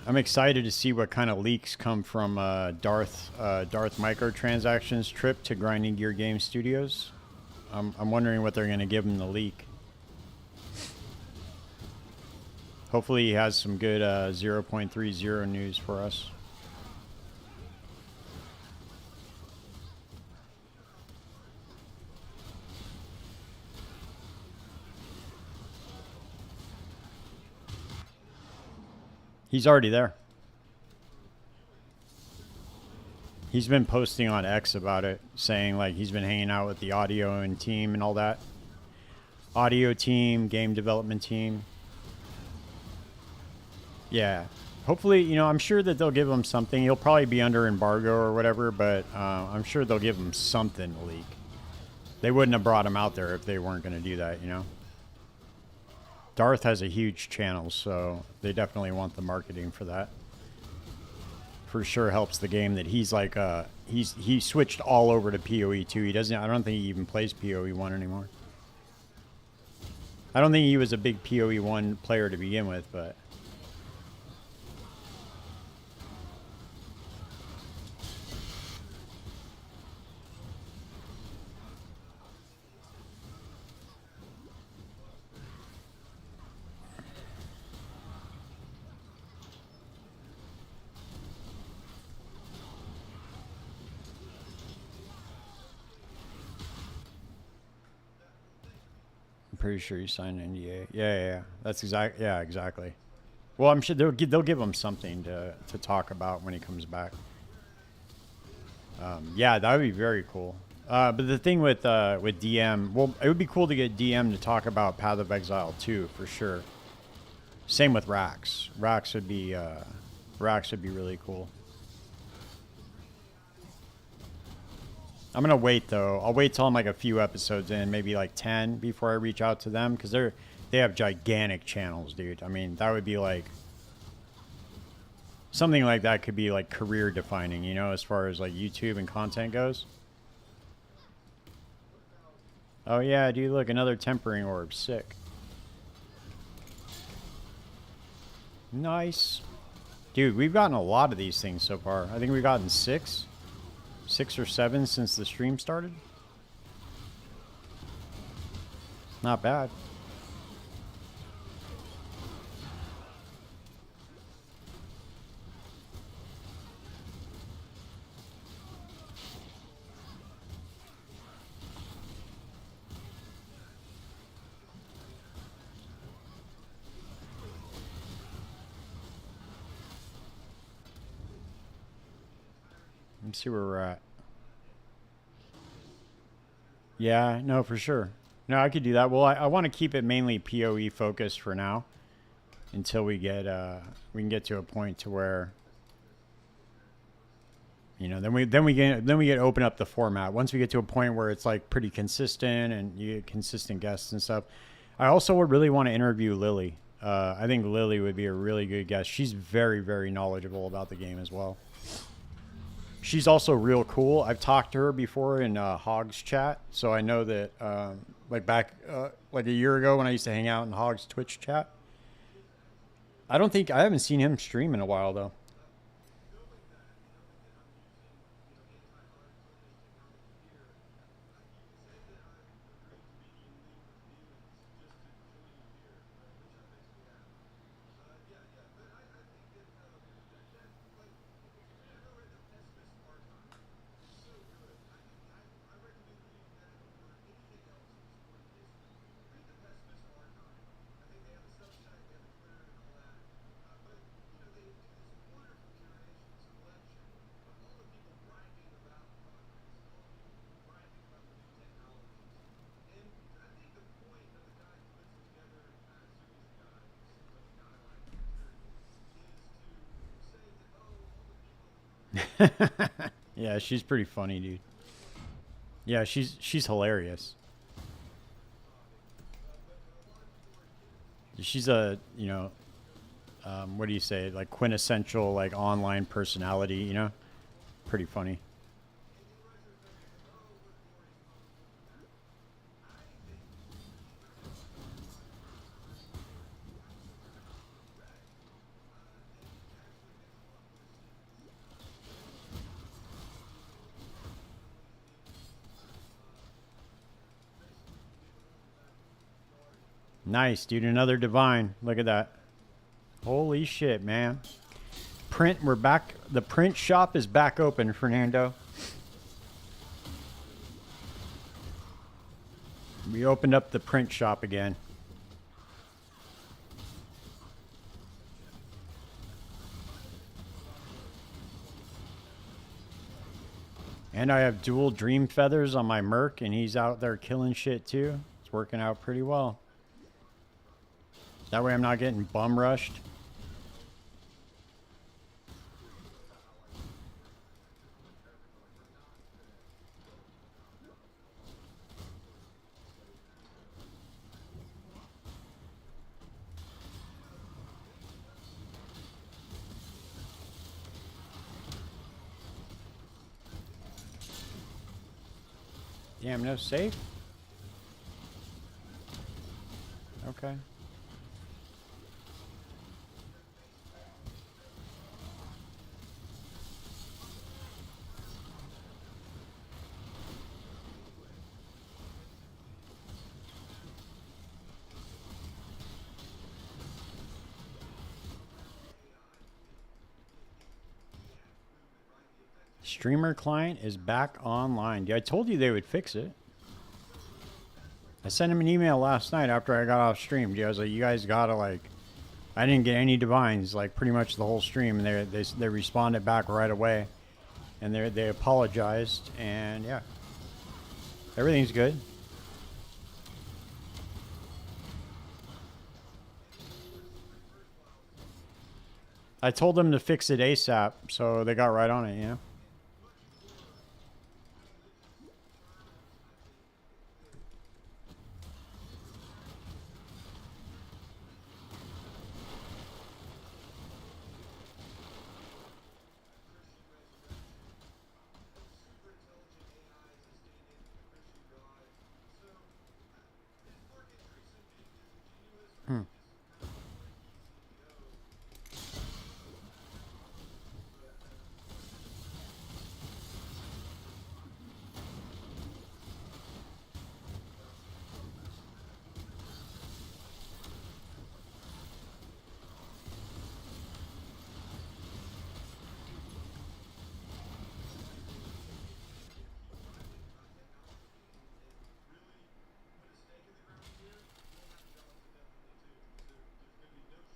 [SPEAKER 1] I'm excited to see what kind of leaks come from Darth Microtransactions trip to Grinding Gear Game Studios. I'm wondering what they're going to give him the leak. Hopefully he has some good 0.30 news for us. He's already there. He's been posting on X about it, saying like he's been hanging out with the audio and team and all that. Audio team, game development team. Yeah. Hopefully, you know, I'm sure that they'll give him something. He'll probably be under embargo or whatever, but I'm sure they'll give him something to leak. They wouldn't have brought him out there if they weren't going to do that, you know? Darth has a huge channel, so they definitely want the marketing for that. For sure helps the game that he's like he switched all over to PoE 2. I don't think he even plays PoE 1 anymore. I don't think he was a big PoE 1 player to begin with, but pretty sure you signed an NDA. Yeah. That's exact. Yeah, exactly. Well, I'm sure they'll give him something to talk about when he comes back. Yeah, that would be very cool. But the thing with DM, well, it would be cool to get DM to talk about Path of Exile too, for sure. Same with Rax. Rax would be really cool. I'm gonna wait though. I'll wait till I'm like a few episodes in, maybe like 10, before I reach out to them, because they have gigantic channels, dude. I mean, that would be like something like that could be like career defining, you know, as far as like YouTube and content goes. Oh yeah, dude, look, another tempering orb. Sick. Nice. Dude, we've gotten a lot of these things so far. I think we've gotten 6 or 7 since the stream started. Not bad. Let me see where we're at. Yeah, no, for sure. No, I could do that. Well, I want to keep it mainly PoE focused for now, until we can get to a point to where, you know, then we get open up the format. Once we get to a point where it's like pretty consistent and you get consistent guests and stuff. I also would really want to interview Lily. I think Lily would be a really good guest. She's very, very knowledgeable about the game as well. She's also real cool. I've talked to her before in Hogs chat, so I know that like back like a year ago when I used to hang out in Hogs Twitch chat. I haven't seen him stream in a while though. Yeah, she's pretty funny, dude. Yeah, she's hilarious. She's a, you know, what do you say, like quintessential like online personality, you know? Pretty funny. Nice, dude. Another divine. Look at that. Holy shit, man. Print, we're back. The print shop is back open, Fernando. We opened up the print shop again. And I have dual dream feathers on my Merc, and he's out there killing shit too. It's working out pretty well. That way I'm not getting bum rushed. Damn, no safe? Okay. Streamer client is back online. Yeah, I told you they would fix it. I sent him an email last night after I got off stream. I was like, you guys gotta like, I didn't get any divines like pretty much the whole stream, and they responded back right away, and they apologized, and yeah, everything's good. I told them to fix it ASAP, so they got right on it, you know?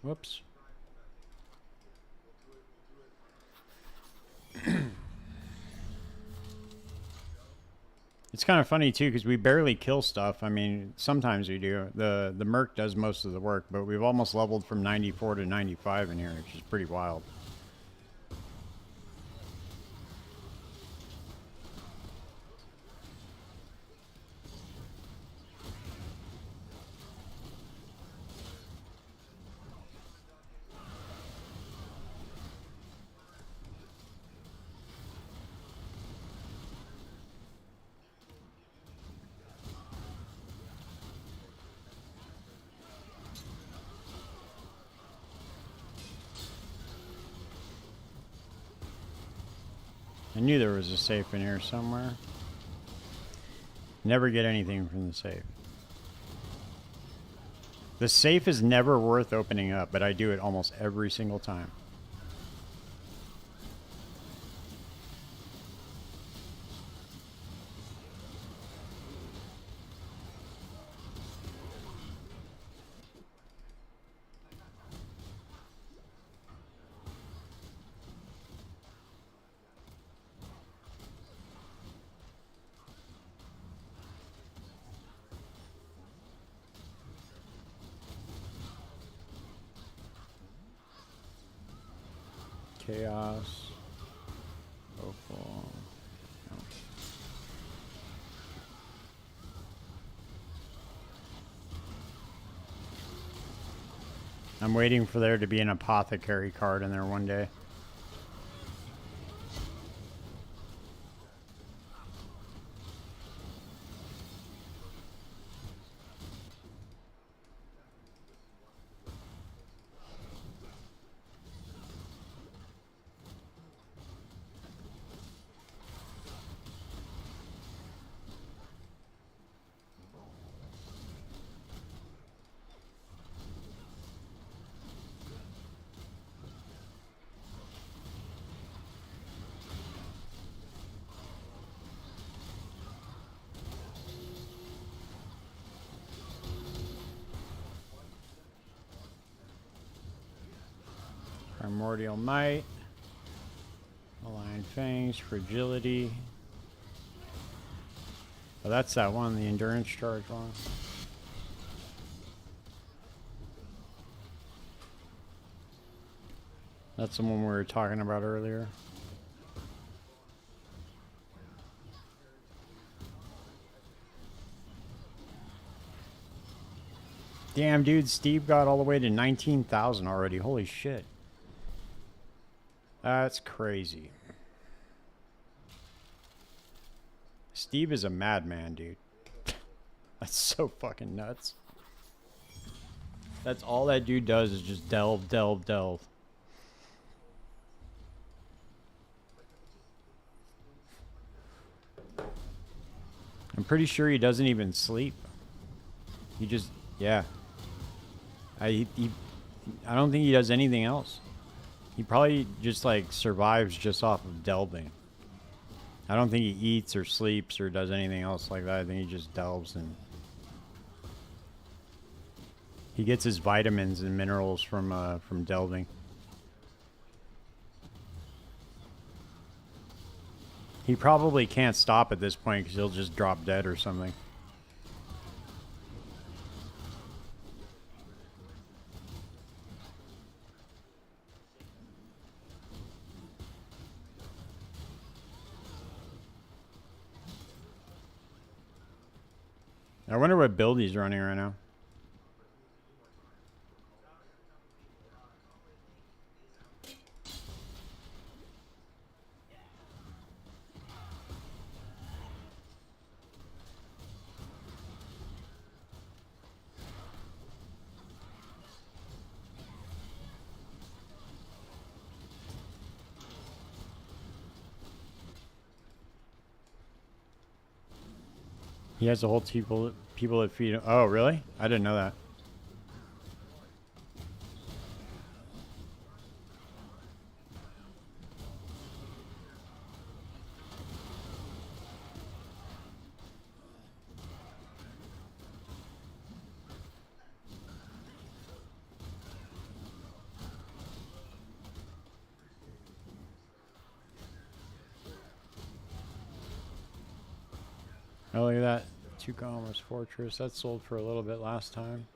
[SPEAKER 1] Whoops. It's kind of funny too because we barely kill stuff. I mean, sometimes we do. The Merc does most of the work, but we've almost leveled from 94 to 95 in here, which is pretty wild. I knew there was a safe in here somewhere. Never get anything from the safe. The safe is never worth opening up, but I do it almost every single time. Chaos. Opal. No. I'm waiting for there to be an apothecary card in there one day. Primordial Might, Aligned Fangs, Fragility. Oh, that's that one, the Endurance Charge one. That's the one we were talking about earlier. Damn, dude, Steve got all the way to 19,000 already. Holy shit. That's crazy. Steve is a madman, dude. That's so fucking nuts. That's all that dude does is just delve, delve, delve. I'm pretty sure he doesn't even sleep. He just, yeah. I don't think he does anything else. He probably just like survives just off of delving. I don't think he eats or sleeps or does anything else like that. I think he just delves and He gets his vitamins and minerals from delving. He probably can't stop at this point because he'll just drop dead or something. I wonder what build he's running right now. He has a whole people that feed him. Oh, really? I didn't know that. Oh, look at that. Tucumber's Fortress. That sold for a little bit last time.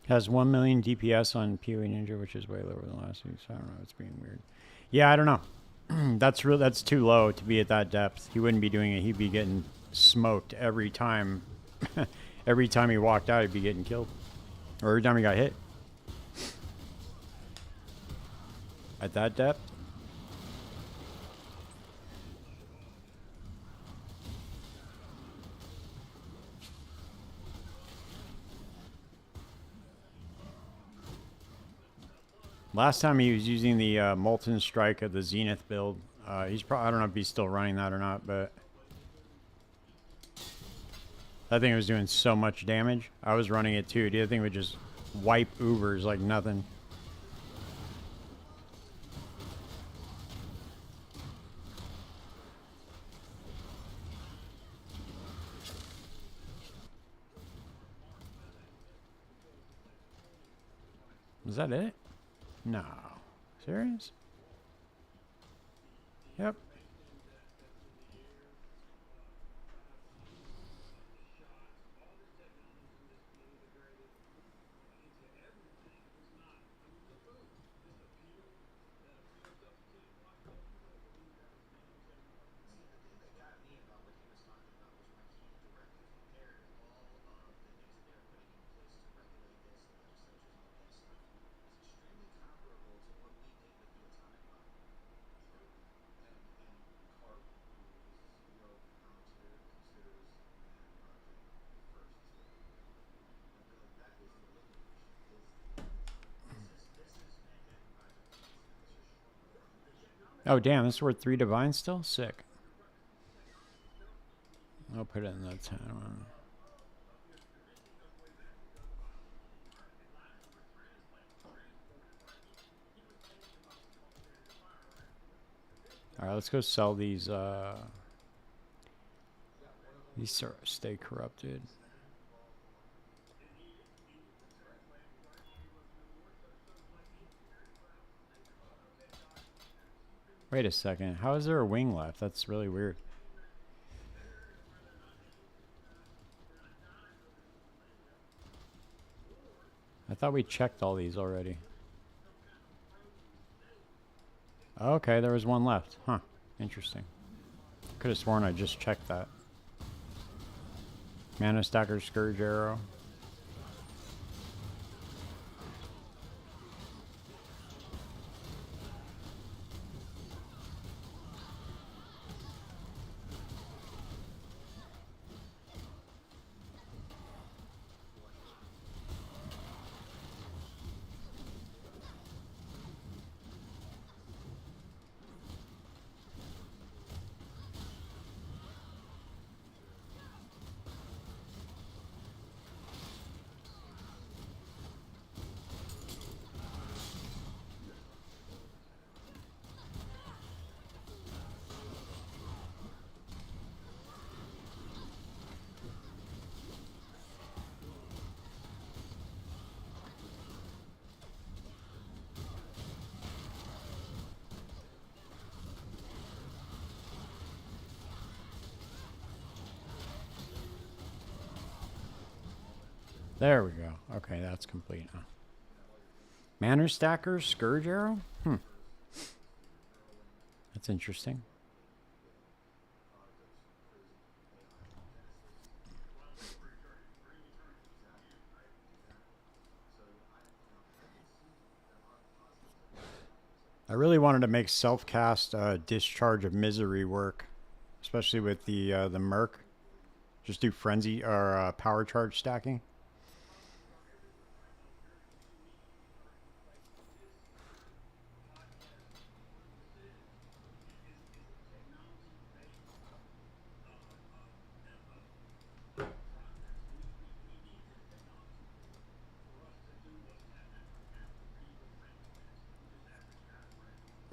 [SPEAKER 1] Has 1 million DPS on PoE Ninja, which is way lower than last week. So I don't know. It's being weird. Yeah, I don't know. That's too low to be at that depth. He wouldn't be doing it. He'd be getting smoked every time. Every time he walked out, he'd be getting killed. Or every time he got hit. At that depth? Last time he was using the Molten Strike of the Zenith build. He's probably, I don't know if he's still running that or not, but that thing was doing so much damage. I was running it too. The other thing would just wipe Ubers like nothing. Was that it? No. Serious? Yep. Oh, damn, this is worth 3 divines still? Sick. I'll put it in the 10 one. Alright, let's go sell these, these stay corrupted. Wait a second. How is there a wing left? That's really weird. I thought we checked all these already. Okay, there was one left. Huh. Interesting. Could have sworn I just checked that. Mana Stacker Scourge Arrow. There we go. Okay, that's complete now. Manor Stacker, Scourge Arrow? That's interesting. I really wanted to make self-cast Discharge of Misery work, especially with the Merc. Just do Frenzy or Power Charge stacking.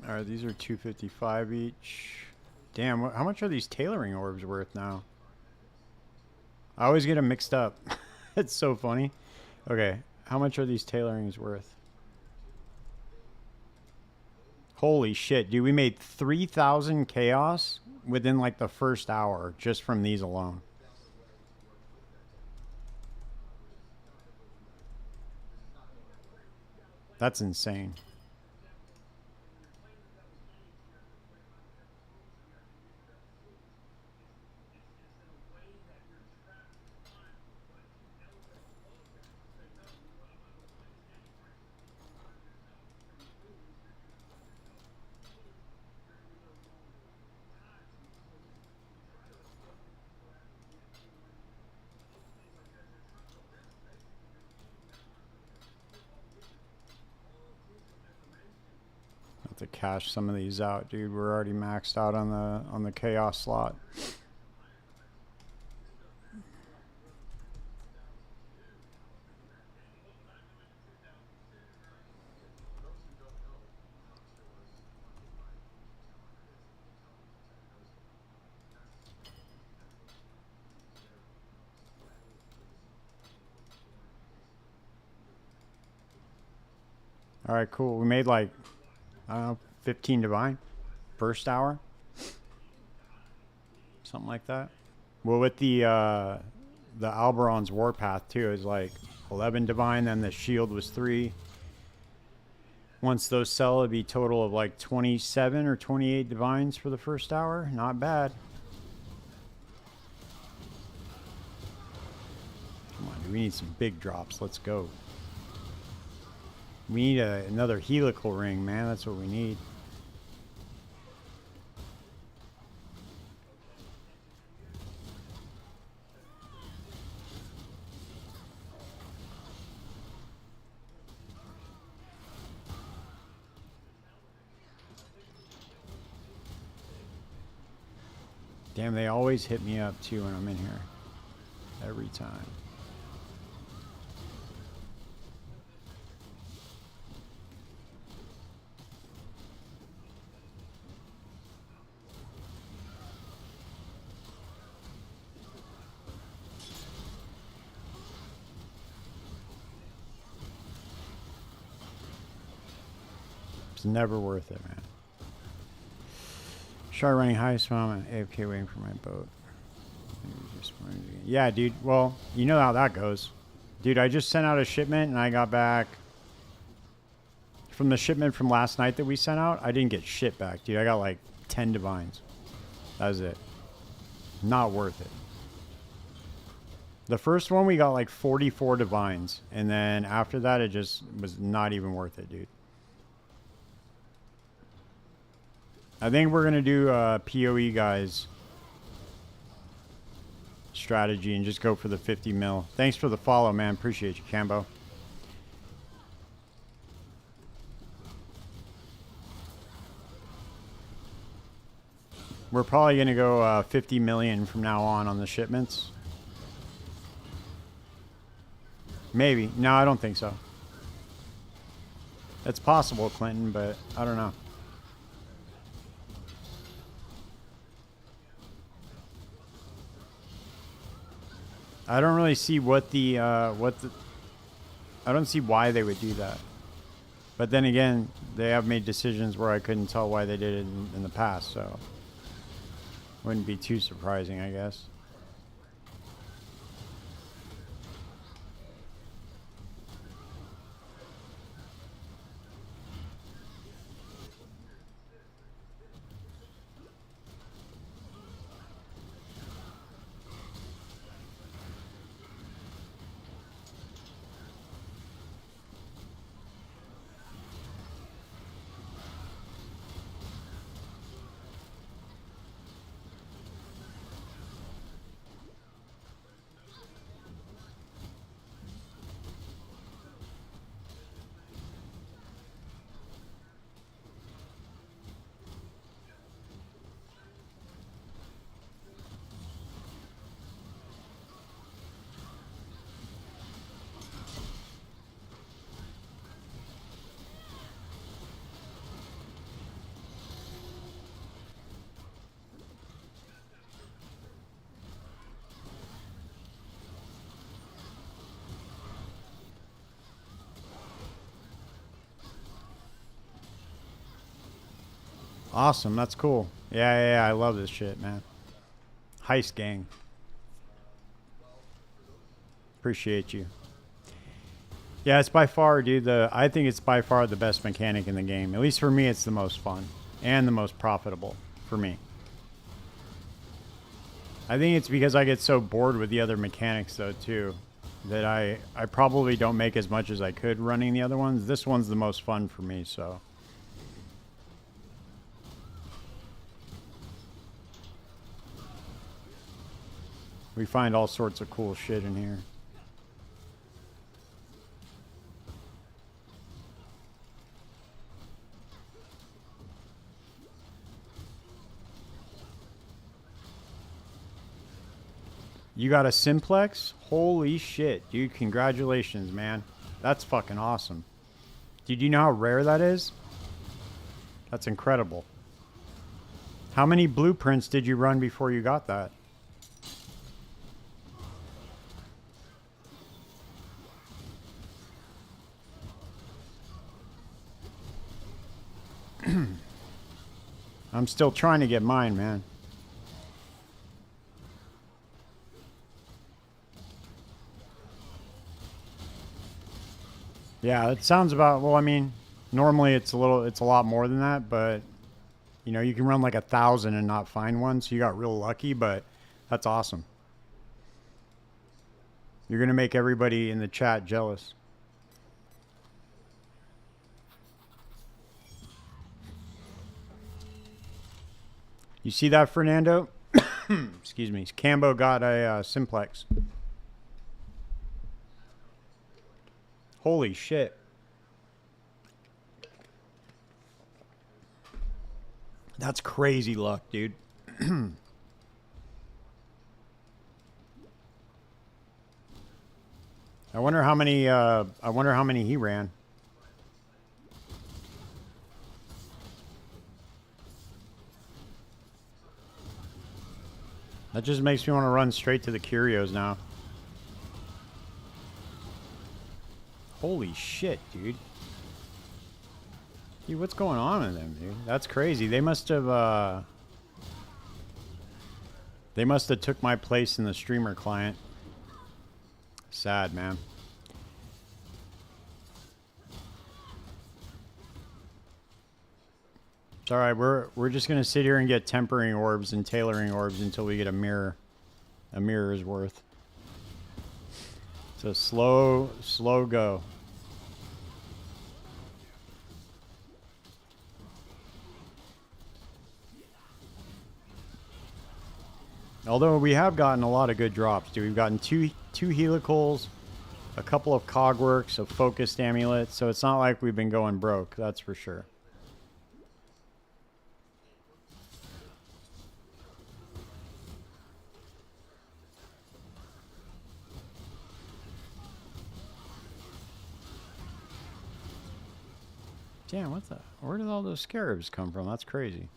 [SPEAKER 1] All right, these are 255 each. Damn, how much are these tailoring orbs worth now? I always get them mixed up. It's so funny. Okay, how much are these tailorings worth? Holy shit, dude, we made 3,000 chaos within like the first hour just from these alone. That's insane. Have to cash some of these out, dude. We're already maxed out on the chaos slot. All right, cool. We made like, I don't know, 15 divine first hour, something like that. Well, with the Alberon's Warpath too, is like 11 divine. Then the shield was 3. Once those sell, it'd be a total of like 27 or 28 divines for the first hour. Not bad. Come on, dude, we need some big drops. Let's go. We need another helical ring, man. That's what we need. Damn, they always hit me up too when I'm in here. Every time. It's never worth it, man. Shark running high, so I'm AFK waiting for my boat. Yeah, dude. Well, you know how that goes. Dude, I just sent out a shipment and I got back from the shipment from last night that we sent out. I didn't get shit back, dude. I got like 10 divines. That was it. Not worth it. The first one we got like 44 divines, and then after that it just was not even worth it, dude. I think we're gonna do PoE guys strategy and just go for the 50 mil. Thanks for the follow, man. Appreciate you, Cambo. We're probably gonna go 50 million from now on the shipments. Maybe. No, I don't think so. It's possible, Clinton, but I don't know. I don't really see what the I don't see why they would do that. But then again, they have made decisions where I couldn't tell why they did it in the past, so wouldn't be too surprising, I guess. Awesome. That's cool. Yeah. I love this shit, man. Heist gang. Appreciate you. Yeah, it's by far, dude. I think it's by far the best mechanic in the game. At least for me, it's the most fun and the most profitable for me. I think it's because I get so bored with the other mechanics, though, too, that I probably don't make as much as I could running the other ones. This one's the most fun for me, so. We find all sorts of cool shit in here. You got a simplex? Holy shit, dude. Congratulations, man. That's fucking awesome. Did you know how rare that is? That's incredible. How many blueprints did you run before you got that? I'm still trying to get mine, man. Yeah, it sounds about, well, I mean, normally it's a lot more than that, but you know, you can run like 1,000 and not find one, so you got real lucky, but that's awesome. You're going to make everybody in the chat jealous. You see that, Fernando? Excuse me. Cambo got a simplex. Holy shit. That's crazy luck, dude. I wonder how many he ran. That just makes me want to run straight to the curios now. Holy shit, dude. Dude, what's going on with them, dude? That's crazy. They must have took my place in the streamer client. Sad, man. It's all right. We're just gonna sit here and get tempering orbs and tailoring orbs until we get a mirror. A mirror's worth. So slow go. Although we have gotten a lot of good drops, dude. We've gotten two helicals, a couple of cogworks, a focused amulet, so it's not like we've been going broke, that's for sure. Damn, what the? Where did all those scarabs come from? That's crazy.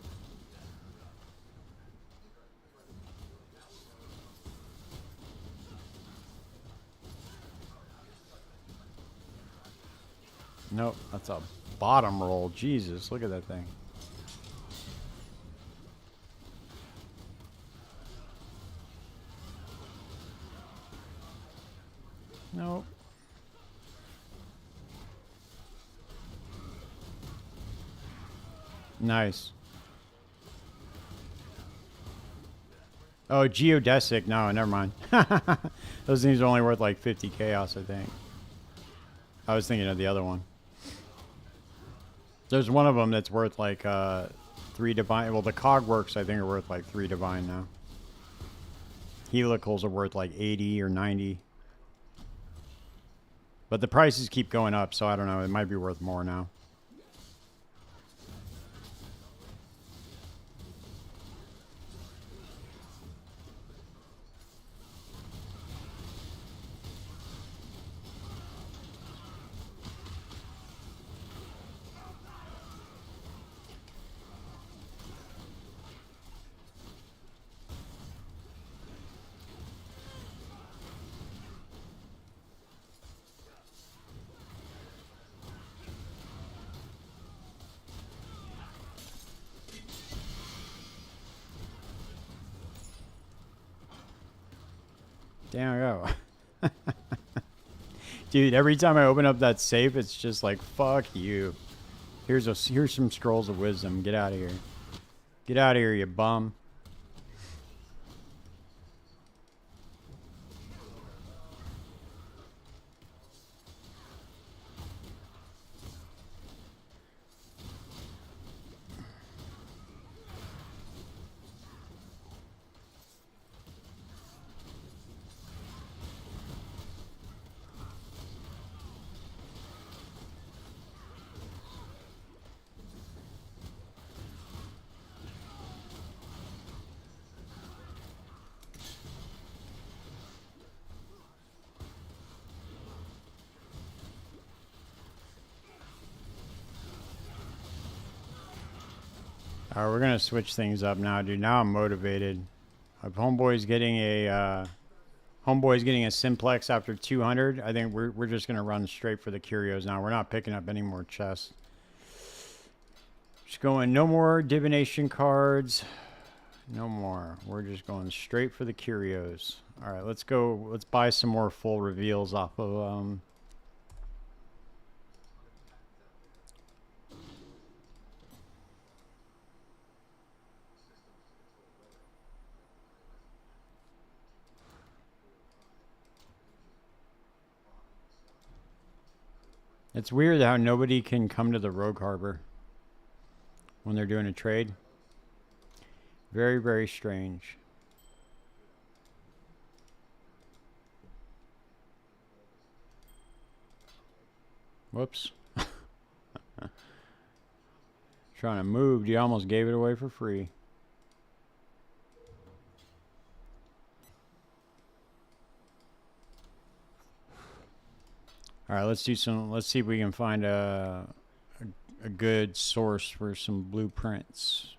[SPEAKER 1] Nope, that's a bottom roll. Jesus, look at that thing. Nope. Nice. Oh, geodesic. No, never mind. Those things are only worth like 50 chaos, I think. I was thinking of the other one. There's one of them that's worth like 3 divine. Well, the cogworks I think are worth like 3 divine now. Helicals are worth like 80 or 90. But the prices keep going up, so I don't know. It might be worth more now. Damn, go. Dude, every time I open up that safe, it's just like, fuck you. Here's some scrolls of wisdom. Get out of here. Get out of here, you bum. Alright, we're gonna switch things up now, dude. Now I'm motivated. If Homeboy's getting a simplex after 200, I think we're just gonna run straight for the curios now. We're not picking up any more chests. Just going, no more divination cards. No more. We're just going straight for the curios. Alright, let's go. Let's buy some more full reveals off of It's weird how nobody can come to the Rogue Harbor when they're doing a trade. Very, very strange. Whoops. Trying to move, you almost gave it away for free. All right, let's see if we can find a good source for some blueprints.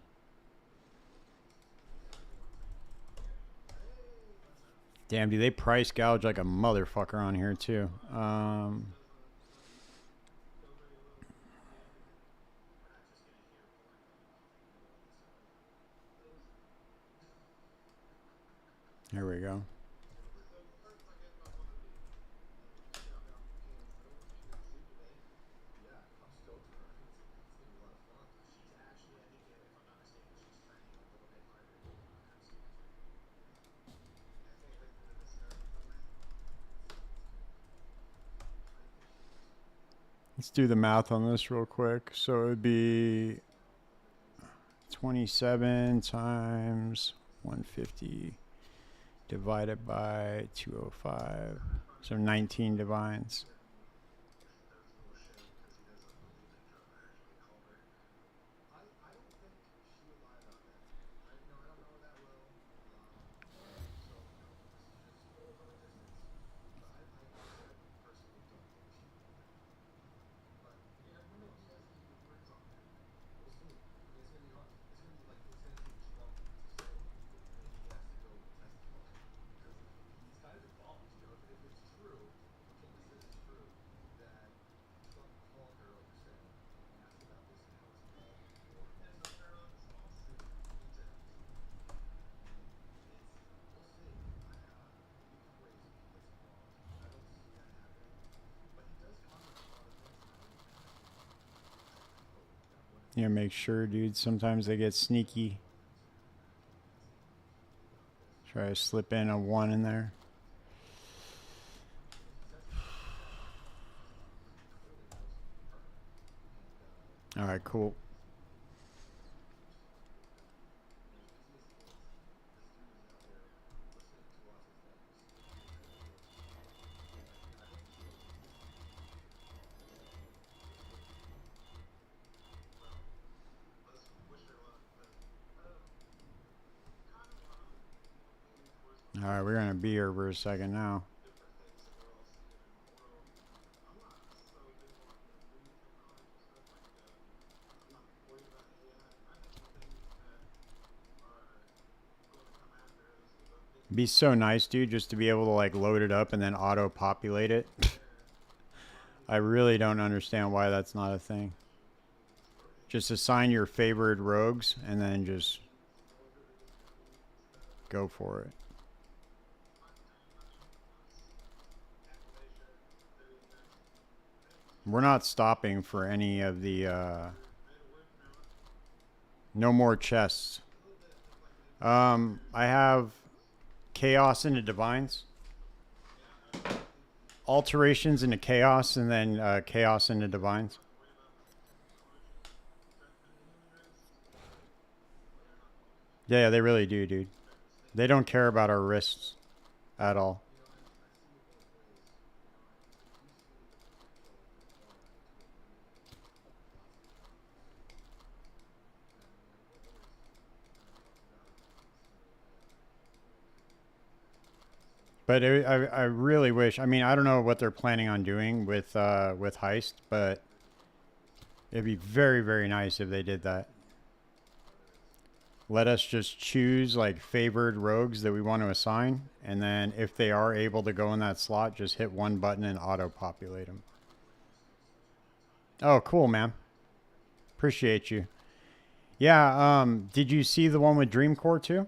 [SPEAKER 1] Damn, do they price gouge like a motherfucker on here too? Here we go. Let's do the math on this real quick. So it would be 27 times 150 divided by 205. So 19 divines. Yeah, make sure, dude. Sometimes they get sneaky. Try to slip in a 1 in there. All right, cool. All right, we're gonna be here for a second now. Be so nice, dude, just to be able to like load it up and then auto-populate it. I really don't understand why that's not a thing. Just assign your favored rogues and then just go for it. We're not stopping for any of the, no more chests. I have Chaos into Divines. Alterations into Chaos, and then Chaos into Divines. Yeah, they really do, dude. They don't care about our wrists at all. But I really wish. I mean, I don't know what they're planning on doing with Heist, but it'd be very, very nice if they did that. Let us just choose like favored rogues that we want to assign, and then if they are able to go in that slot, just hit one button and auto-populate them. Oh, cool, man. Appreciate you. Yeah, did you see the one with Dreamcore too?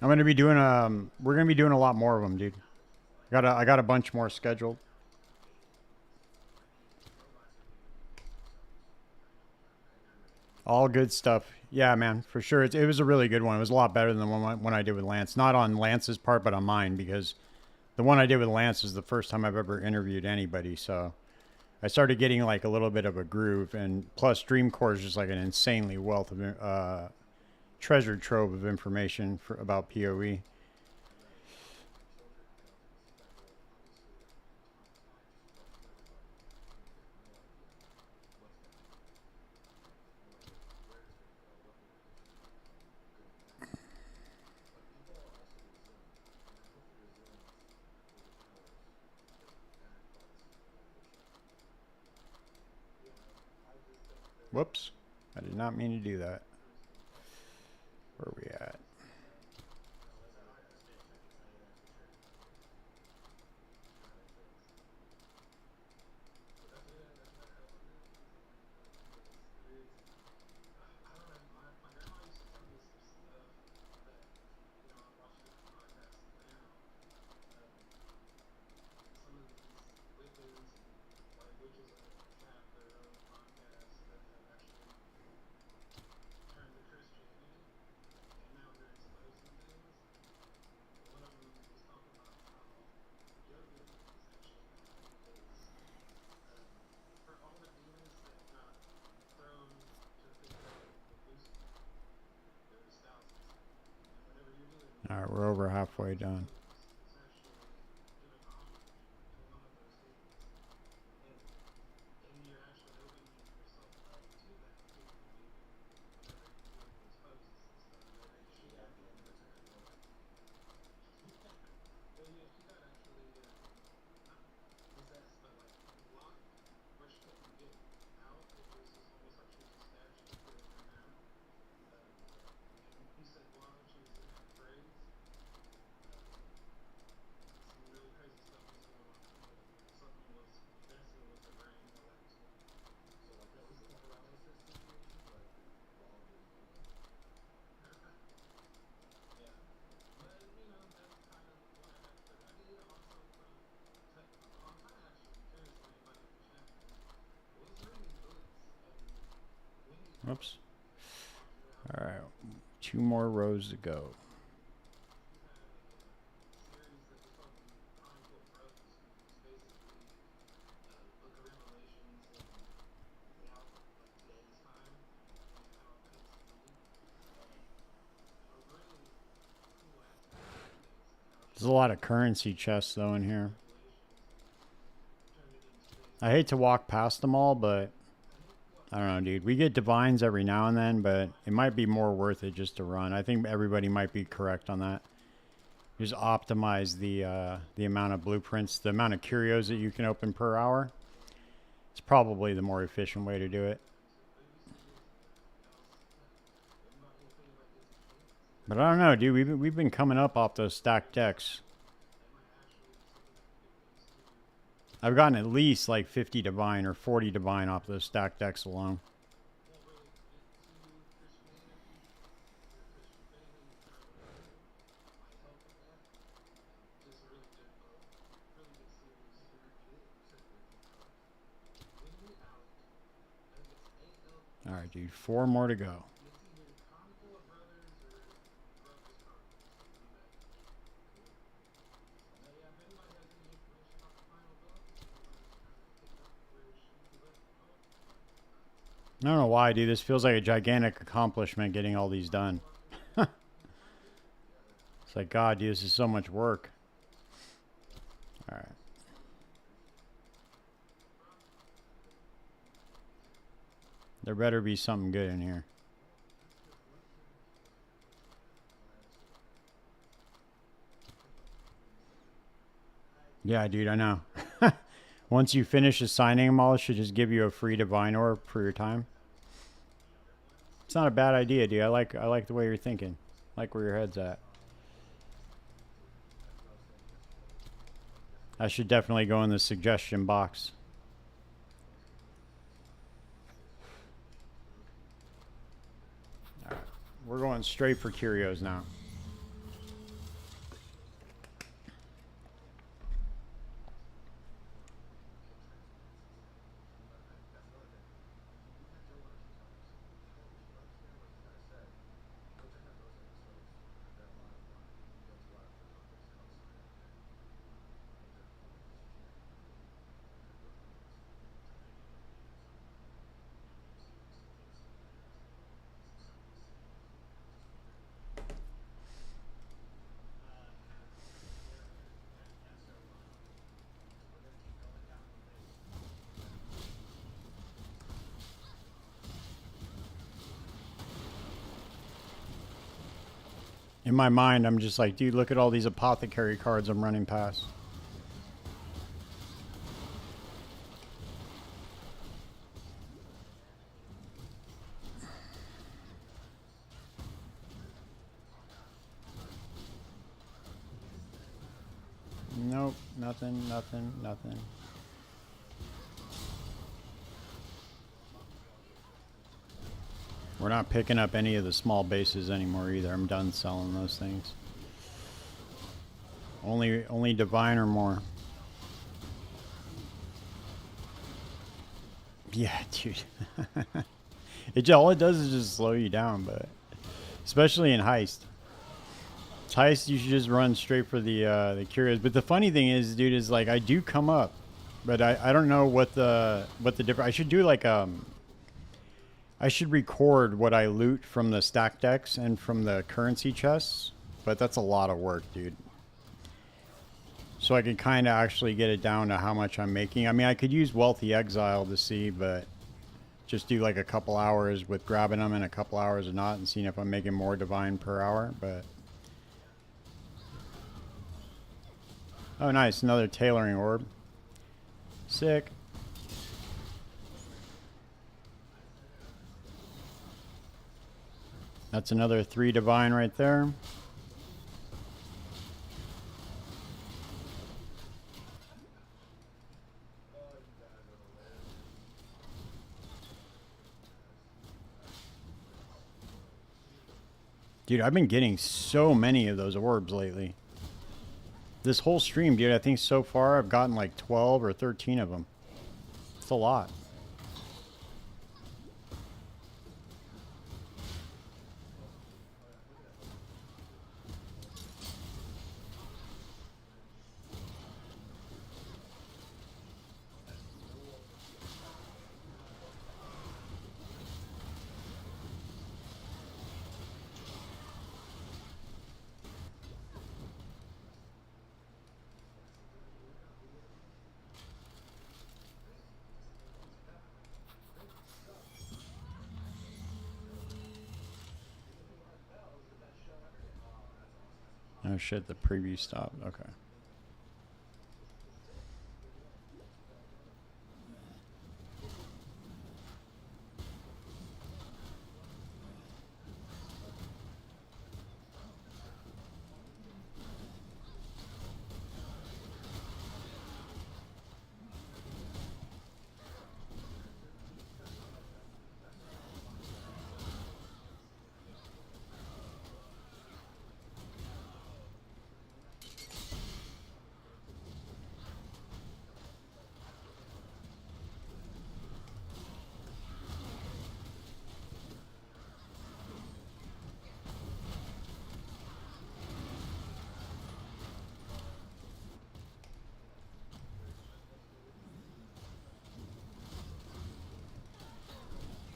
[SPEAKER 1] I'm gonna be doing we're gonna be doing a lot more of them, dude. I got a bunch more scheduled. All good stuff. Yeah, man, for sure. It was a really good one. It was a lot better than the one I did with Lance. Not on Lance's part, but on mine, because the one I did with Lance is the first time I've ever interviewed anybody. So I started getting like a little bit of a groove, and plus Dreamcore is just like an insanely wealth of treasure trove of information about PoE. Whoops. I did not mean to do that. Where are we at? All right, we're over halfway done. Oops. All right, 2 more rows to go. There's a lot of currency chests though in here. I hate to walk past them all, but I don't know, dude. We get divines every now and then, but it might be more worth it just to run. I think everybody might be correct on that. Just optimize the amount of blueprints, the amount of curios that you can open per hour. It's probably the more efficient way to do it. But I don't know, dude. We've been coming up off those stacked decks. I've gotten at least like 50 divine or 40 divine off those stacked decks alone. All right, dude. 4 more to go. I don't know why, dude. This feels like a gigantic accomplishment getting all these done. It's like, God, dude, this is so much work. All right. There better be something good in here. Yeah, dude, I know. Once you finish assigning them all, it should just give you a free divine orb for your time. It's not a bad idea, dude. I like the way you're thinking. I like where your head's at. I should definitely go in the suggestion box. All right. We're going straight for curios now. In my mind, I'm just like, dude, look at all these apothecary cards I'm running past. Nope, nothing, nothing, nothing. We're not picking up any of the small bases anymore either. I'm done selling those things. Only divine or more. Yeah, dude. All it does is just slow you down, but especially in Heist. Heist, you should just run straight for the curios. But the funny thing is, dude, is like I do come up, but I don't know what the difference. I should do like I should record what I loot from the stack decks and from the currency chests, but that's a lot of work, dude. So I can kind of actually get it down to how much I'm making. I mean, I could use Wealthy Exile to see, but just do like a couple hours with grabbing them and a couple hours or not and seeing if I'm making more divine per hour, but... Oh, nice. Another tailoring orb. Sick. That's another 3 divine right there. Dude, I've been getting so many of those orbs lately. This whole stream, dude, I think so far I've gotten like 12 or 13 of them. It's a lot. Oh shit, the preview stopped. Okay.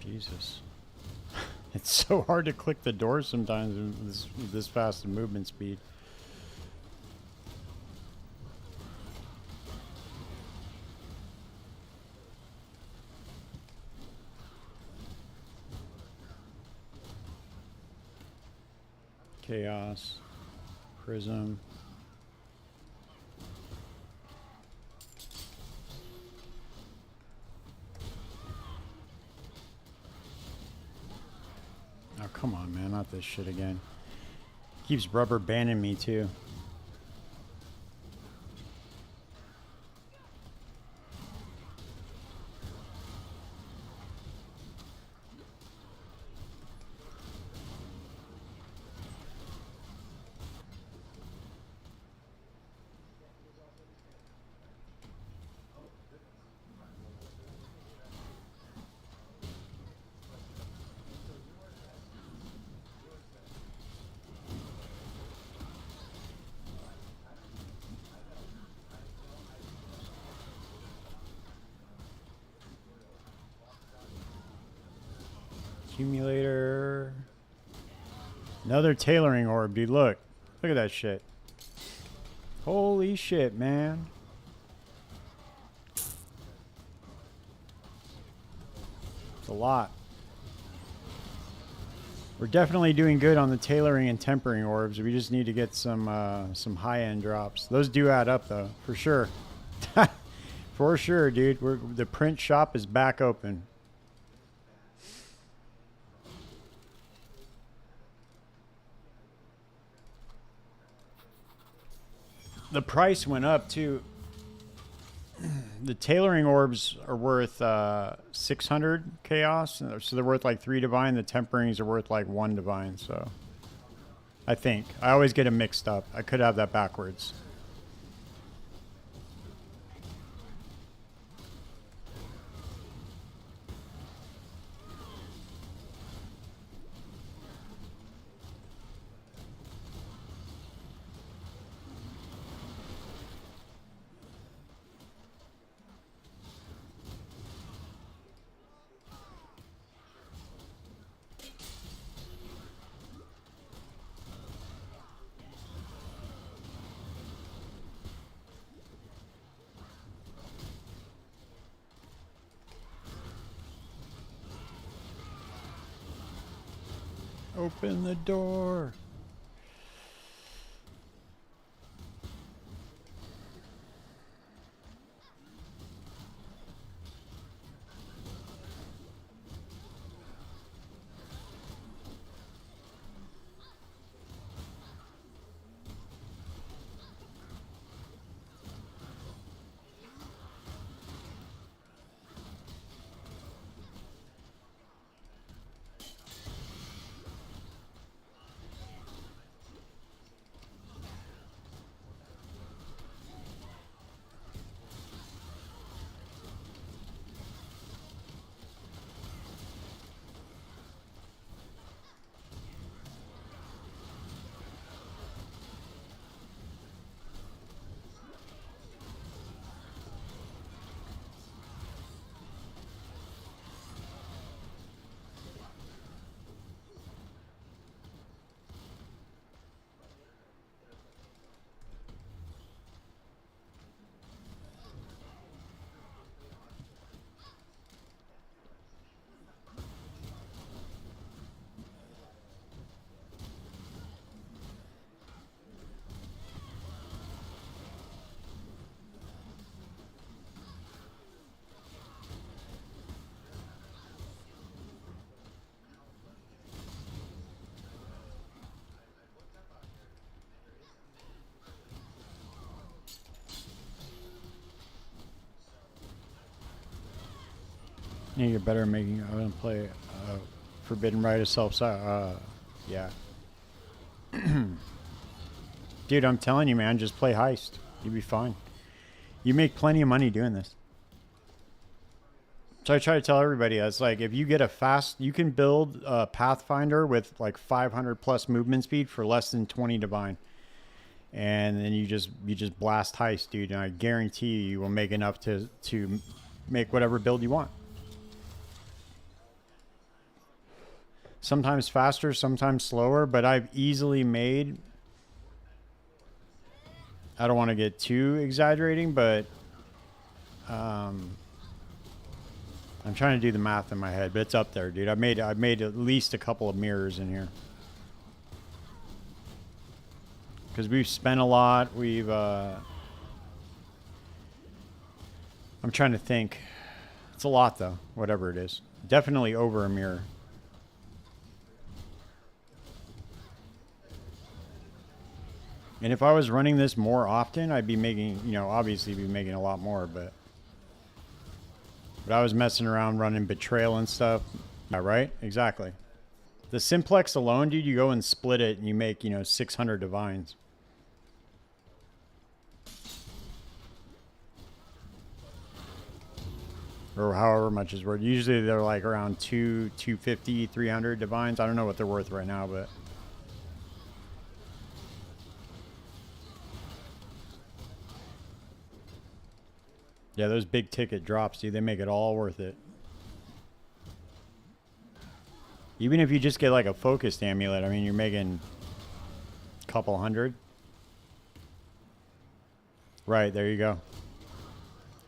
[SPEAKER 1] Jesus. It's so hard to click the doors sometimes with this fast of movement speed. Chaos. Prism. Oh, come on, man. Not this shit again. Keeps rubber banding me, too. Accumulator. Another tailoring orb, dude. Look. Look at that shit. Holy shit, man. It's a lot. We're definitely doing good on the tailoring and tempering orbs. We just need to get some high-end drops. Those do add up, though, for sure. For sure, dude. The print shop is back open. The price went up too. The tailoring orbs are worth 600 chaos, so they're worth like 3 divine. The temperings are worth like 1 divine. So I think I always get them mixed up. I could have that backwards. Open the door. You get better at making. I'm gonna play Forbidden Right of Self. Yeah. Dude, I'm telling you, man, just play Heist. You'll be fine. You make plenty of money doing this. So I try to tell everybody, it's like if you get a fast, you can build a Pathfinder with like 500 plus movement speed for less than 20 divine, and then you just blast Heist, dude. And I guarantee you will make enough to make whatever build you want. Sometimes faster, sometimes slower, but I've easily made, I don't want to get too exaggerating, but I'm trying to do the math in my head, but it's up there, dude. I've made at least a couple of mirrors in here. Because we've spent a lot. I'm trying to think. It's a lot, though, whatever it is. Definitely over a mirror. And if I was running this more often, I'd be making, you know, obviously be making a lot more, but I was messing around running Betrayal and stuff. Yeah, right? Exactly. The Simplex alone, dude, you go and split it and you make, you know, 600 divines. Or however much is worth. Usually they're like around 250, 300 divines. I don't know what they're worth right now, but yeah, those big ticket drops, dude, they make it all worth it. Even if you just get like a focused amulet, I mean, you're making a couple hundred. Right, there you go.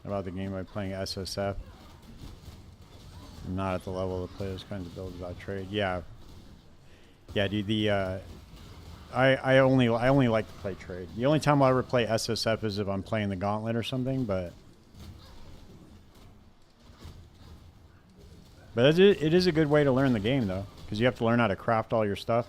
[SPEAKER 1] How about the game by playing SSF? I'm not at the level to play those kinds of builds without trade. Yeah. Yeah, dude, I only like to play trade. The only time I'll ever play SSF is if I'm playing the Gauntlet or something, but it is a good way to learn the game, though, because you have to learn how to craft all your stuff.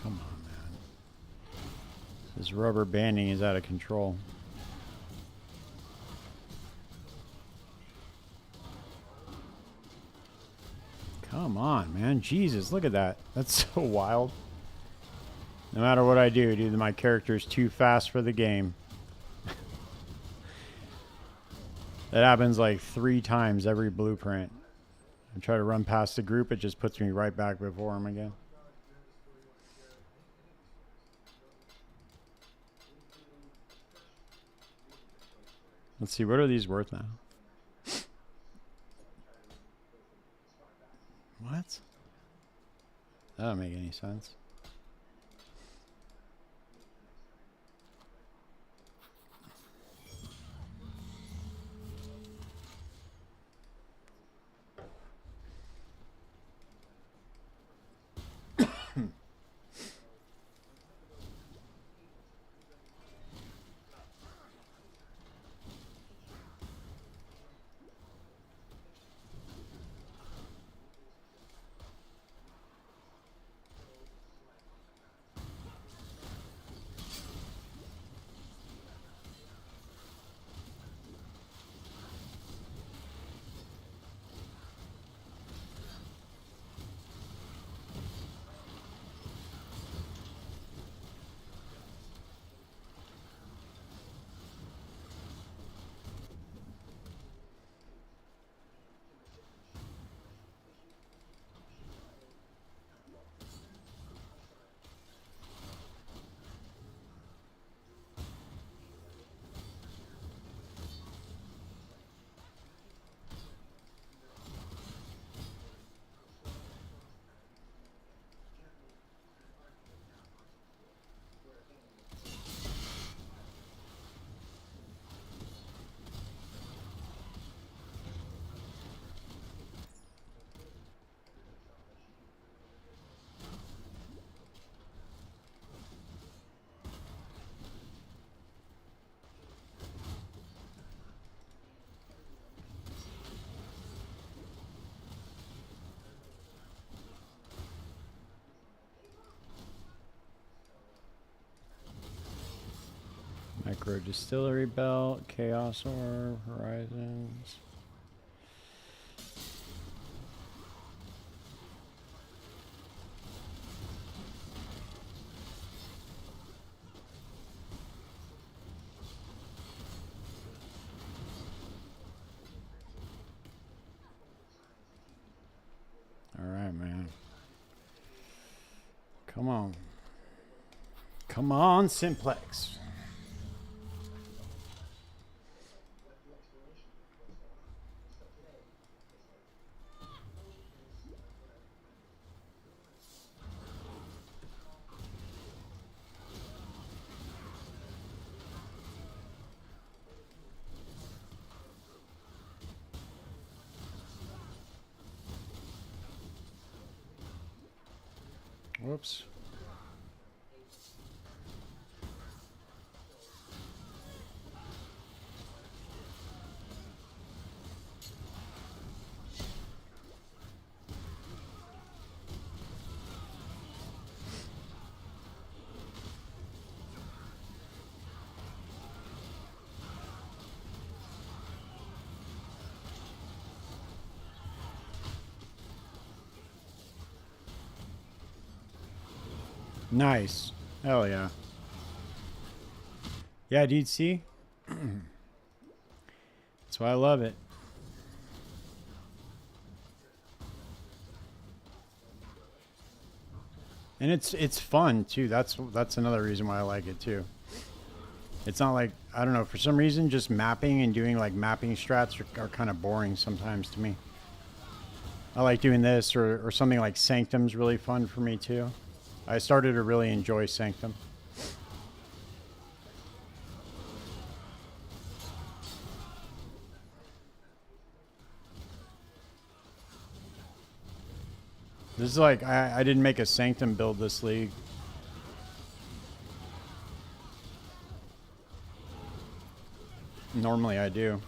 [SPEAKER 1] Come on, man. This rubber banding is out of control. Come on, man. Jesus, look at that. That's so wild. No matter what I do, dude, my character is too fast for the game. That happens like 3 times every blueprint. I try to run past the group, it just puts me right back before him again. Let's see, what are these worth now? What? That don't make any sense. Micro Distillery Belt, Chaos Orb, Horizons. All right, man. Come on. Come on, Simplex. Whoops. Nice. Hell yeah. Yeah, dude, see? That's why I love it. And it's fun too. That's another reason why I like it too. It's not like, I don't know, for some reason just mapping and doing like mapping strats are kind of boring sometimes to me. I like doing this or something like Sanctum's really fun for me too. I started to really enjoy Sanctum. This is like, I didn't make a Sanctum build this league. Normally I do.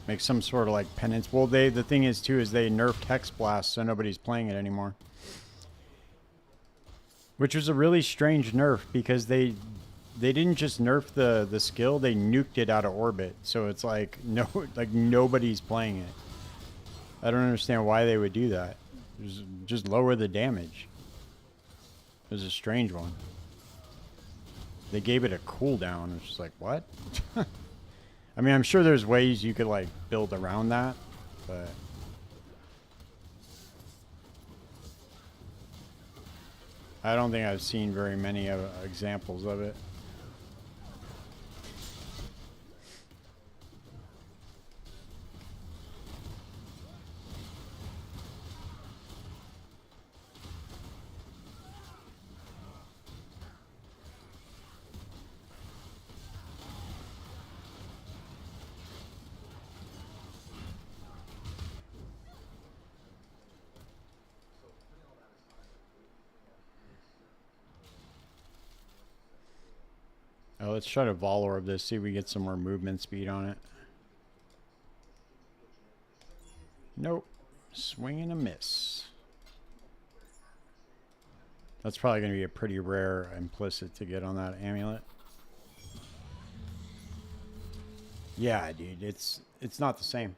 [SPEAKER 1] Make some sort of like penance. Well, the thing is too, is they nerfed Hex Blast, so nobody's playing it anymore. Which was a really strange nerf because they didn't just nerf the skill, they nuked it out of orbit. So it's like nobody's playing it. I don't understand why they would do that. Just lower the damage. It was a strange one. They gave it a cooldown. It's just like, what? I mean, I'm sure there's ways you could like build around that, but I don't think I've seen very many examples of it. Oh, let's try to Vol Orb this, see if we get some more movement speed on it. Nope. Swing and a miss. That's probably going to be a pretty rare implicit to get on that amulet. Yeah, dude, it's not the same.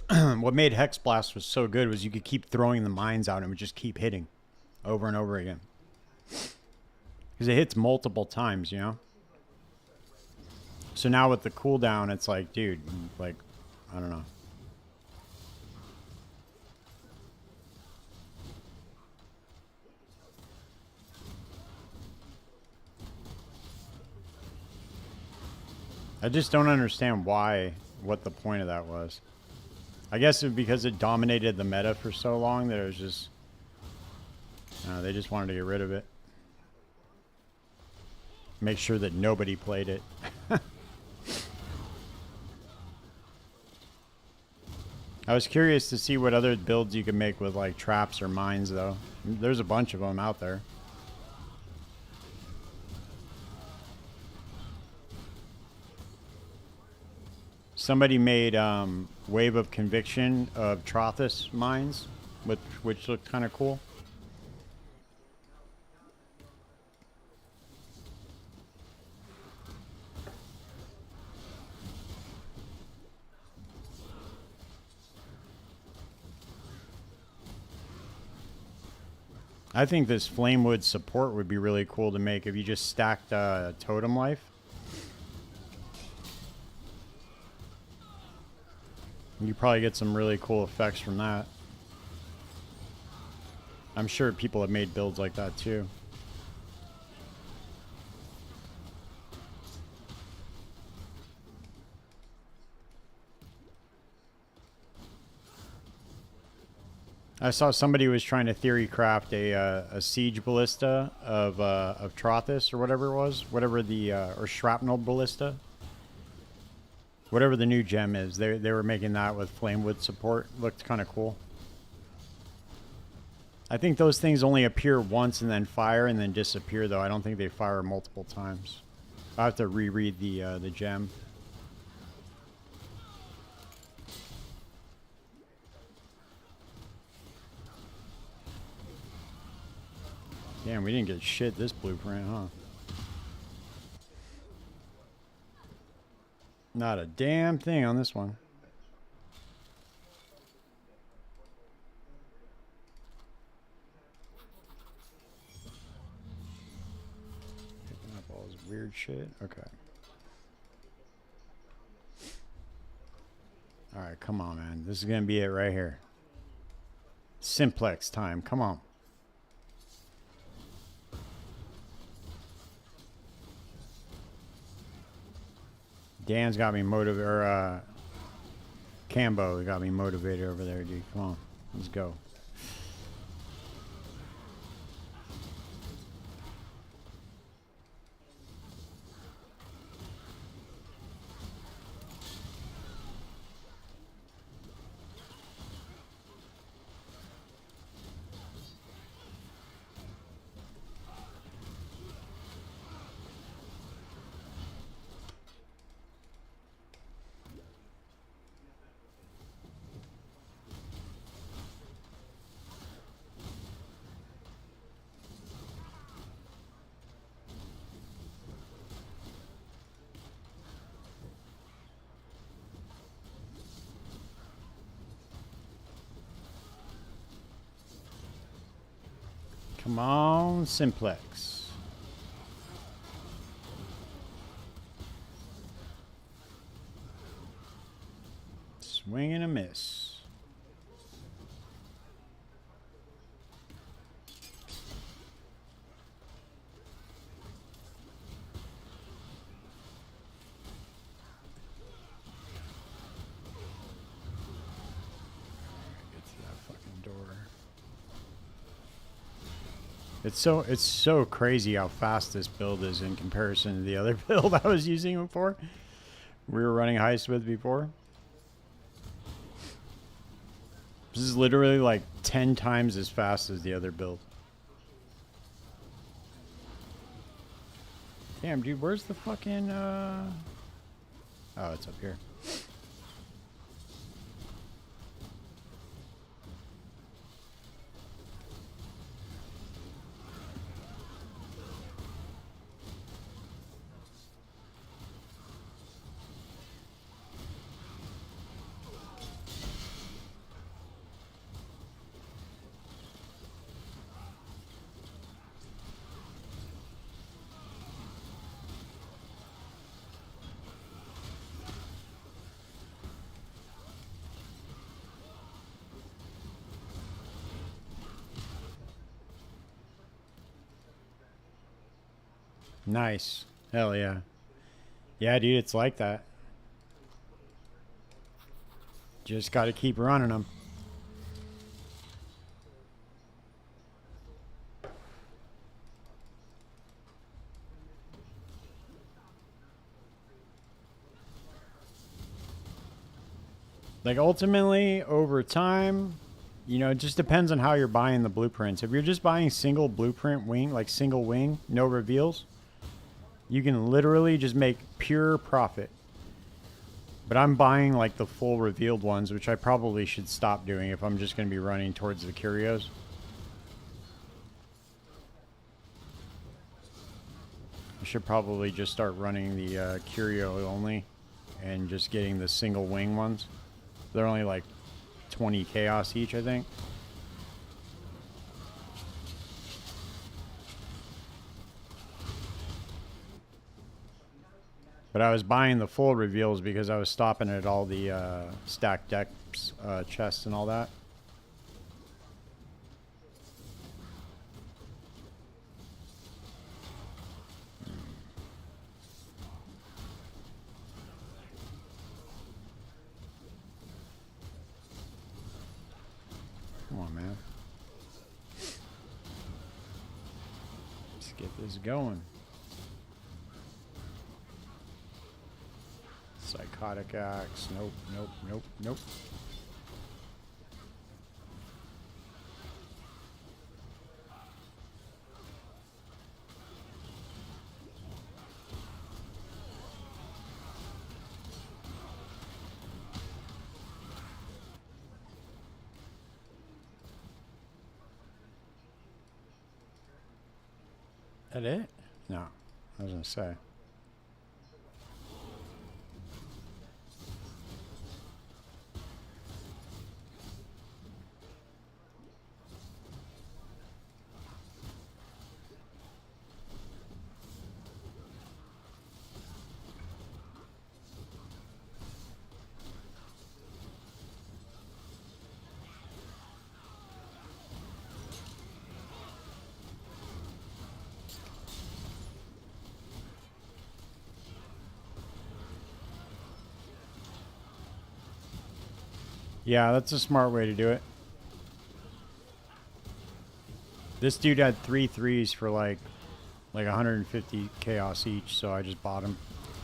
[SPEAKER 1] What made Hex Blast was so good was you could keep throwing the mines out and it would just keep hitting over and over again. Because it hits multiple times, you know? So now with the cooldown, it's like, dude, like, I don't know. I just don't understand what the point of that was. I guess it's because it dominated the meta for so long that it was just, they just wanted to get rid of it. Make sure that nobody played it. I was curious to see what other builds you could make with like traps or mines though. There's a bunch of them out there. Somebody made Wave of Conviction of Trothus mines, which looked kind of cool. I think this Flamewood support would be really cool to make if you just stacked Totem Life. You probably get some really cool effects from that. I'm sure people have made builds like that too. I saw somebody was trying to theory craft a siege ballista of Trothus or whatever it was, whatever the or shrapnel ballista, whatever the new gem is. They were making that with Flamewood support. Looked kind of cool. I think those things only appear once and then fire and then disappear, though. I don't think they fire multiple times. I have to reread the gem. Damn, we didn't get shit this blueprint, huh? Not a damn thing on this one. Picking up all this weird shit. Okay. Alright, come on, man. This is gonna be it right here. Simplex time. Come on. Dan's got me motivated, or Cambo got me motivated over there, dude. Come on, let's go. Come on, Simplex. Swing and a miss. It's so crazy how fast this build is in comparison to the other build I was using before. We were running Heist with before. This is literally like 10 times as fast as the other build. Damn, dude, where's the fucking oh, it's up here. Nice. Hell yeah. Yeah, dude, it's like that. Just got to keep running them. Like, ultimately, over time, you know, it just depends on how you're buying the blueprints. If you're just buying single blueprint wing, like single wing, no reveals, you can literally just make pure profit. But I'm buying like the full revealed ones, which I probably should stop doing if I'm just going to be running towards the curios. I should probably just start running the curio only and just getting the single wing ones. They're only like 20 chaos each, I think. But I was buying the full reveals because I was stopping at all the stacked decks, chests and all that. Come on, man. Let's get this going. Psychotic axe. Nope, nope, nope, nope. That it? No. I was gonna say. Yeah, that's a smart way to do it. This dude had 3 threes for like 150 chaos each, so I just bought him.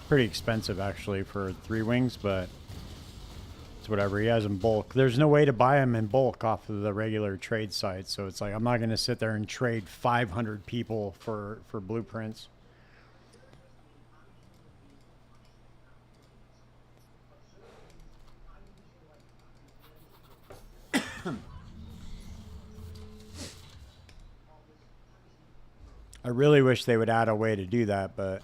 [SPEAKER 1] Pretty expensive actually for 3 wings, but it's whatever. He has in bulk. There's no way to buy him in bulk off of the regular trade site, so it's like I'm not gonna sit there and trade 500 people for blueprints. I really wish they would add a way to do that, but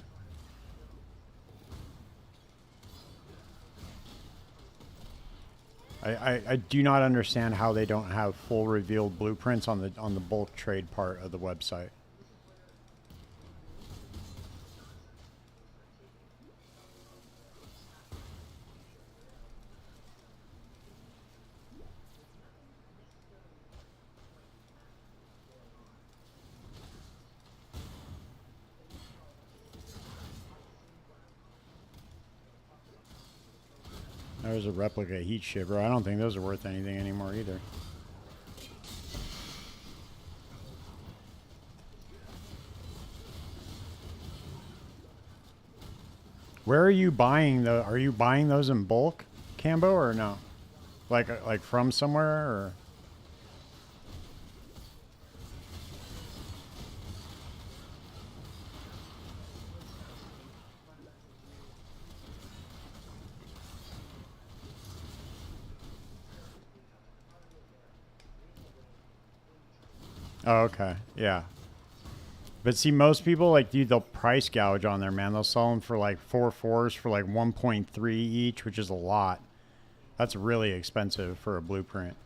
[SPEAKER 1] I do not understand how they don't have full revealed blueprints on the bulk trade part of the website. There's a replica heat shiver. I don't think those are worth anything anymore either. Where are you buying the? Are you buying those in bulk, Cambo, or no? Like from somewhere or? Oh, okay. Yeah. But see, most people, like, dude, they'll price gouge on there, man. They'll sell them for like 4/4s for like 1.3 each, which is a lot. That's really expensive for a blueprint.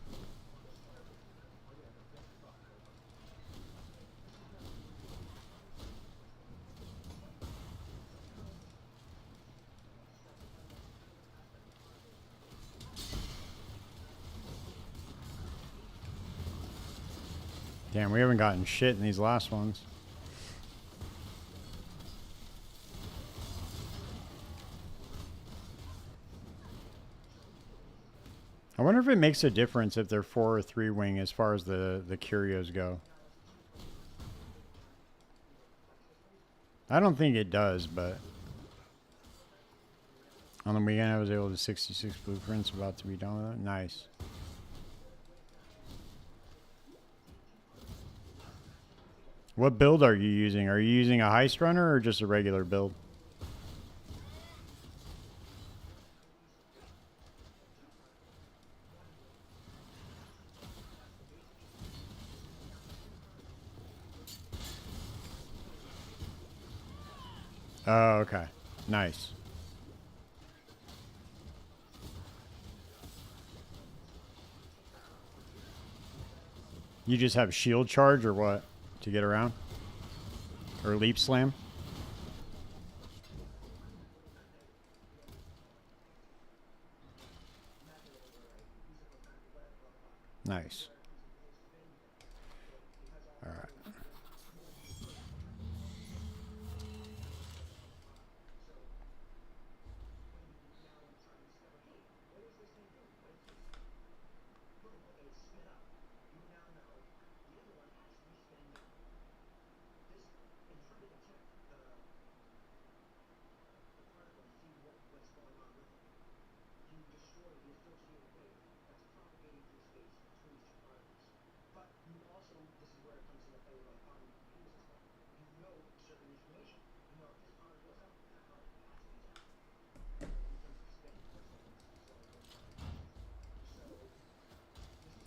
[SPEAKER 1] Damn, we haven't gotten shit in these last ones. I wonder if it makes a difference if they're 4 or 3 wing as far as the curios go. I don't think it does, but on the weekend I was able to 66 blueprints, about to be done with it. Nice. What build are you using? Are you using a heist runner or just a regular build? Oh, okay. Nice. You just have shield charge or what to get around? Or leap slam?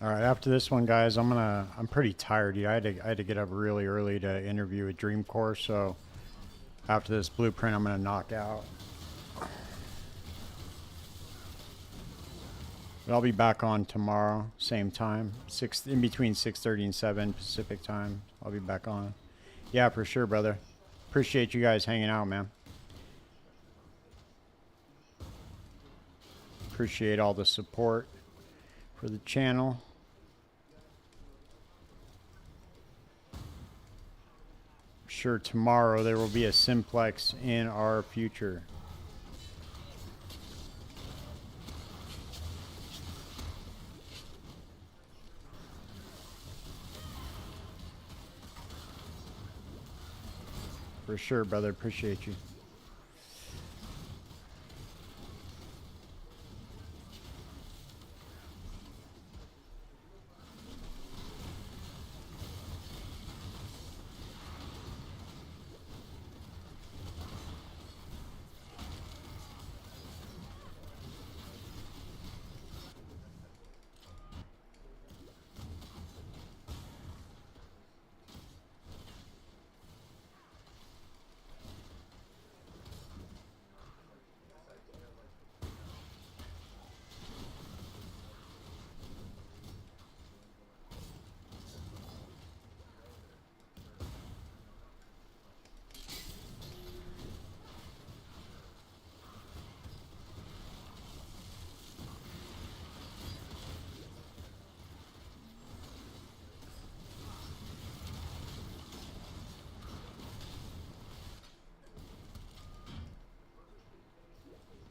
[SPEAKER 1] All right, after this one, guys, I'm pretty tired. I had to get up really early to interview with Dreamcore, so after this blueprint, I'm gonna knock out. But I'll be back on tomorrow, same time, in between 6:30 and 7 Pacific time. I'll be back on. Yeah, for sure, brother. Appreciate you guys hanging out, man. Appreciate all the support for the channel. Sure, tomorrow there will be a simplex in our future. For sure, brother. Appreciate you.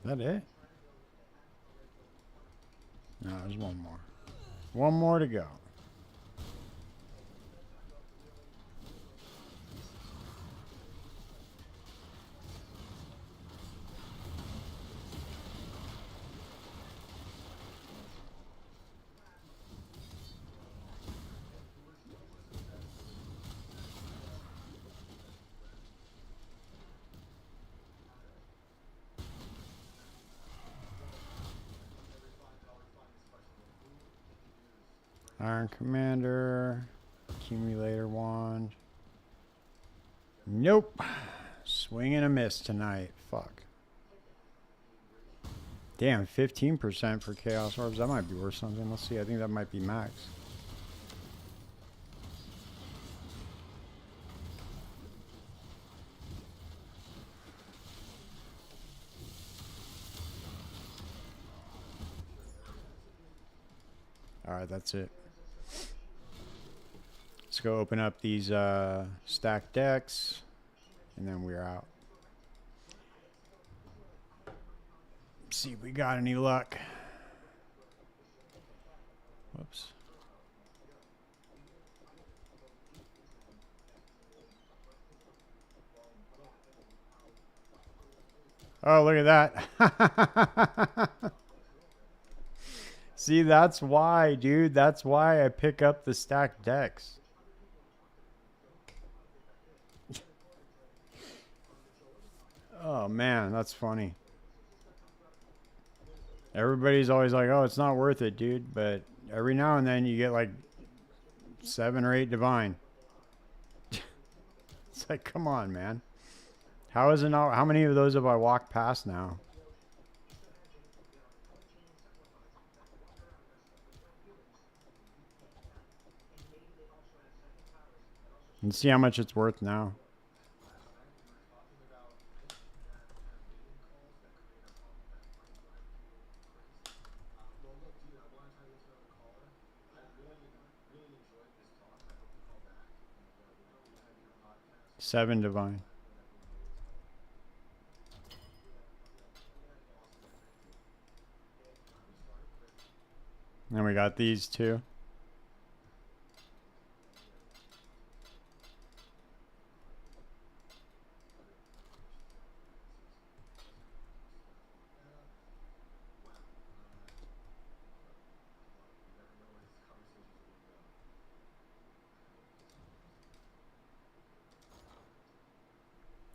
[SPEAKER 1] Is that it? No, there's one more. One more to go. Iron Commander, Accumulator Wand. Nope. Swing and a miss tonight. Fuck. Damn, 15% for Chaos Orbs. That might be worth something. Let's see. I think that might be max. Alright, that's it. Let's go open up these stacked decks, and then we're out. See if we got any luck. Whoops. Oh, look at that. See, that's why, dude. That's why I pick up the stacked decks. Oh, man, that's funny. Everybody's always like, oh, it's not worth it, dude. But every now and then you get like 7 or 8 divine. It's like, come on, man. How is it not? How many of those have I walked past now? And see how much it's worth now. Seven divine. And we got these two.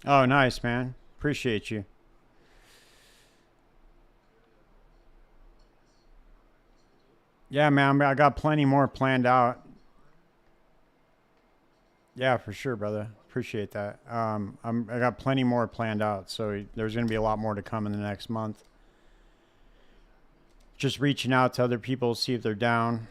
[SPEAKER 1] Oh, nice, man. Appreciate you. Yeah, man. I got plenty more planned out. Yeah, for sure, brother. Appreciate that. I got plenty more planned out, so there's gonna be a lot more to come in the next month. Just reaching out to other people, see if they're down.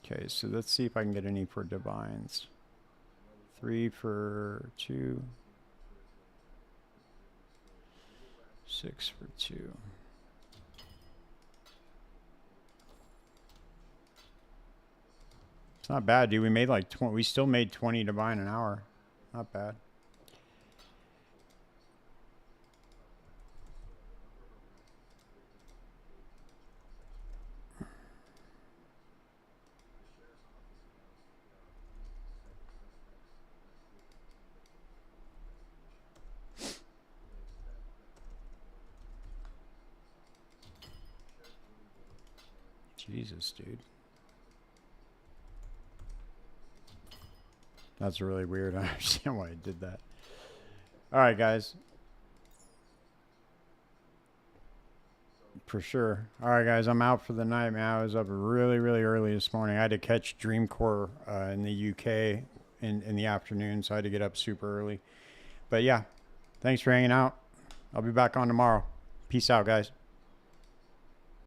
[SPEAKER 1] Okay, so let's see if I can get any for divines. 3 for 2. 6 for 2. It's not bad, dude. We made like 20. We still made 20 divine an hour. Not bad. Jesus, dude. That's really weird. I understand why I did that. All right, guys. For sure. All right, guys. I'm out for the night, man. I was up really, really early this morning. I had to catch Dreamcore in the UK in the afternoon, so I had to get up super early. But yeah, thanks for hanging out. I'll be back on tomorrow. Peace out, guys.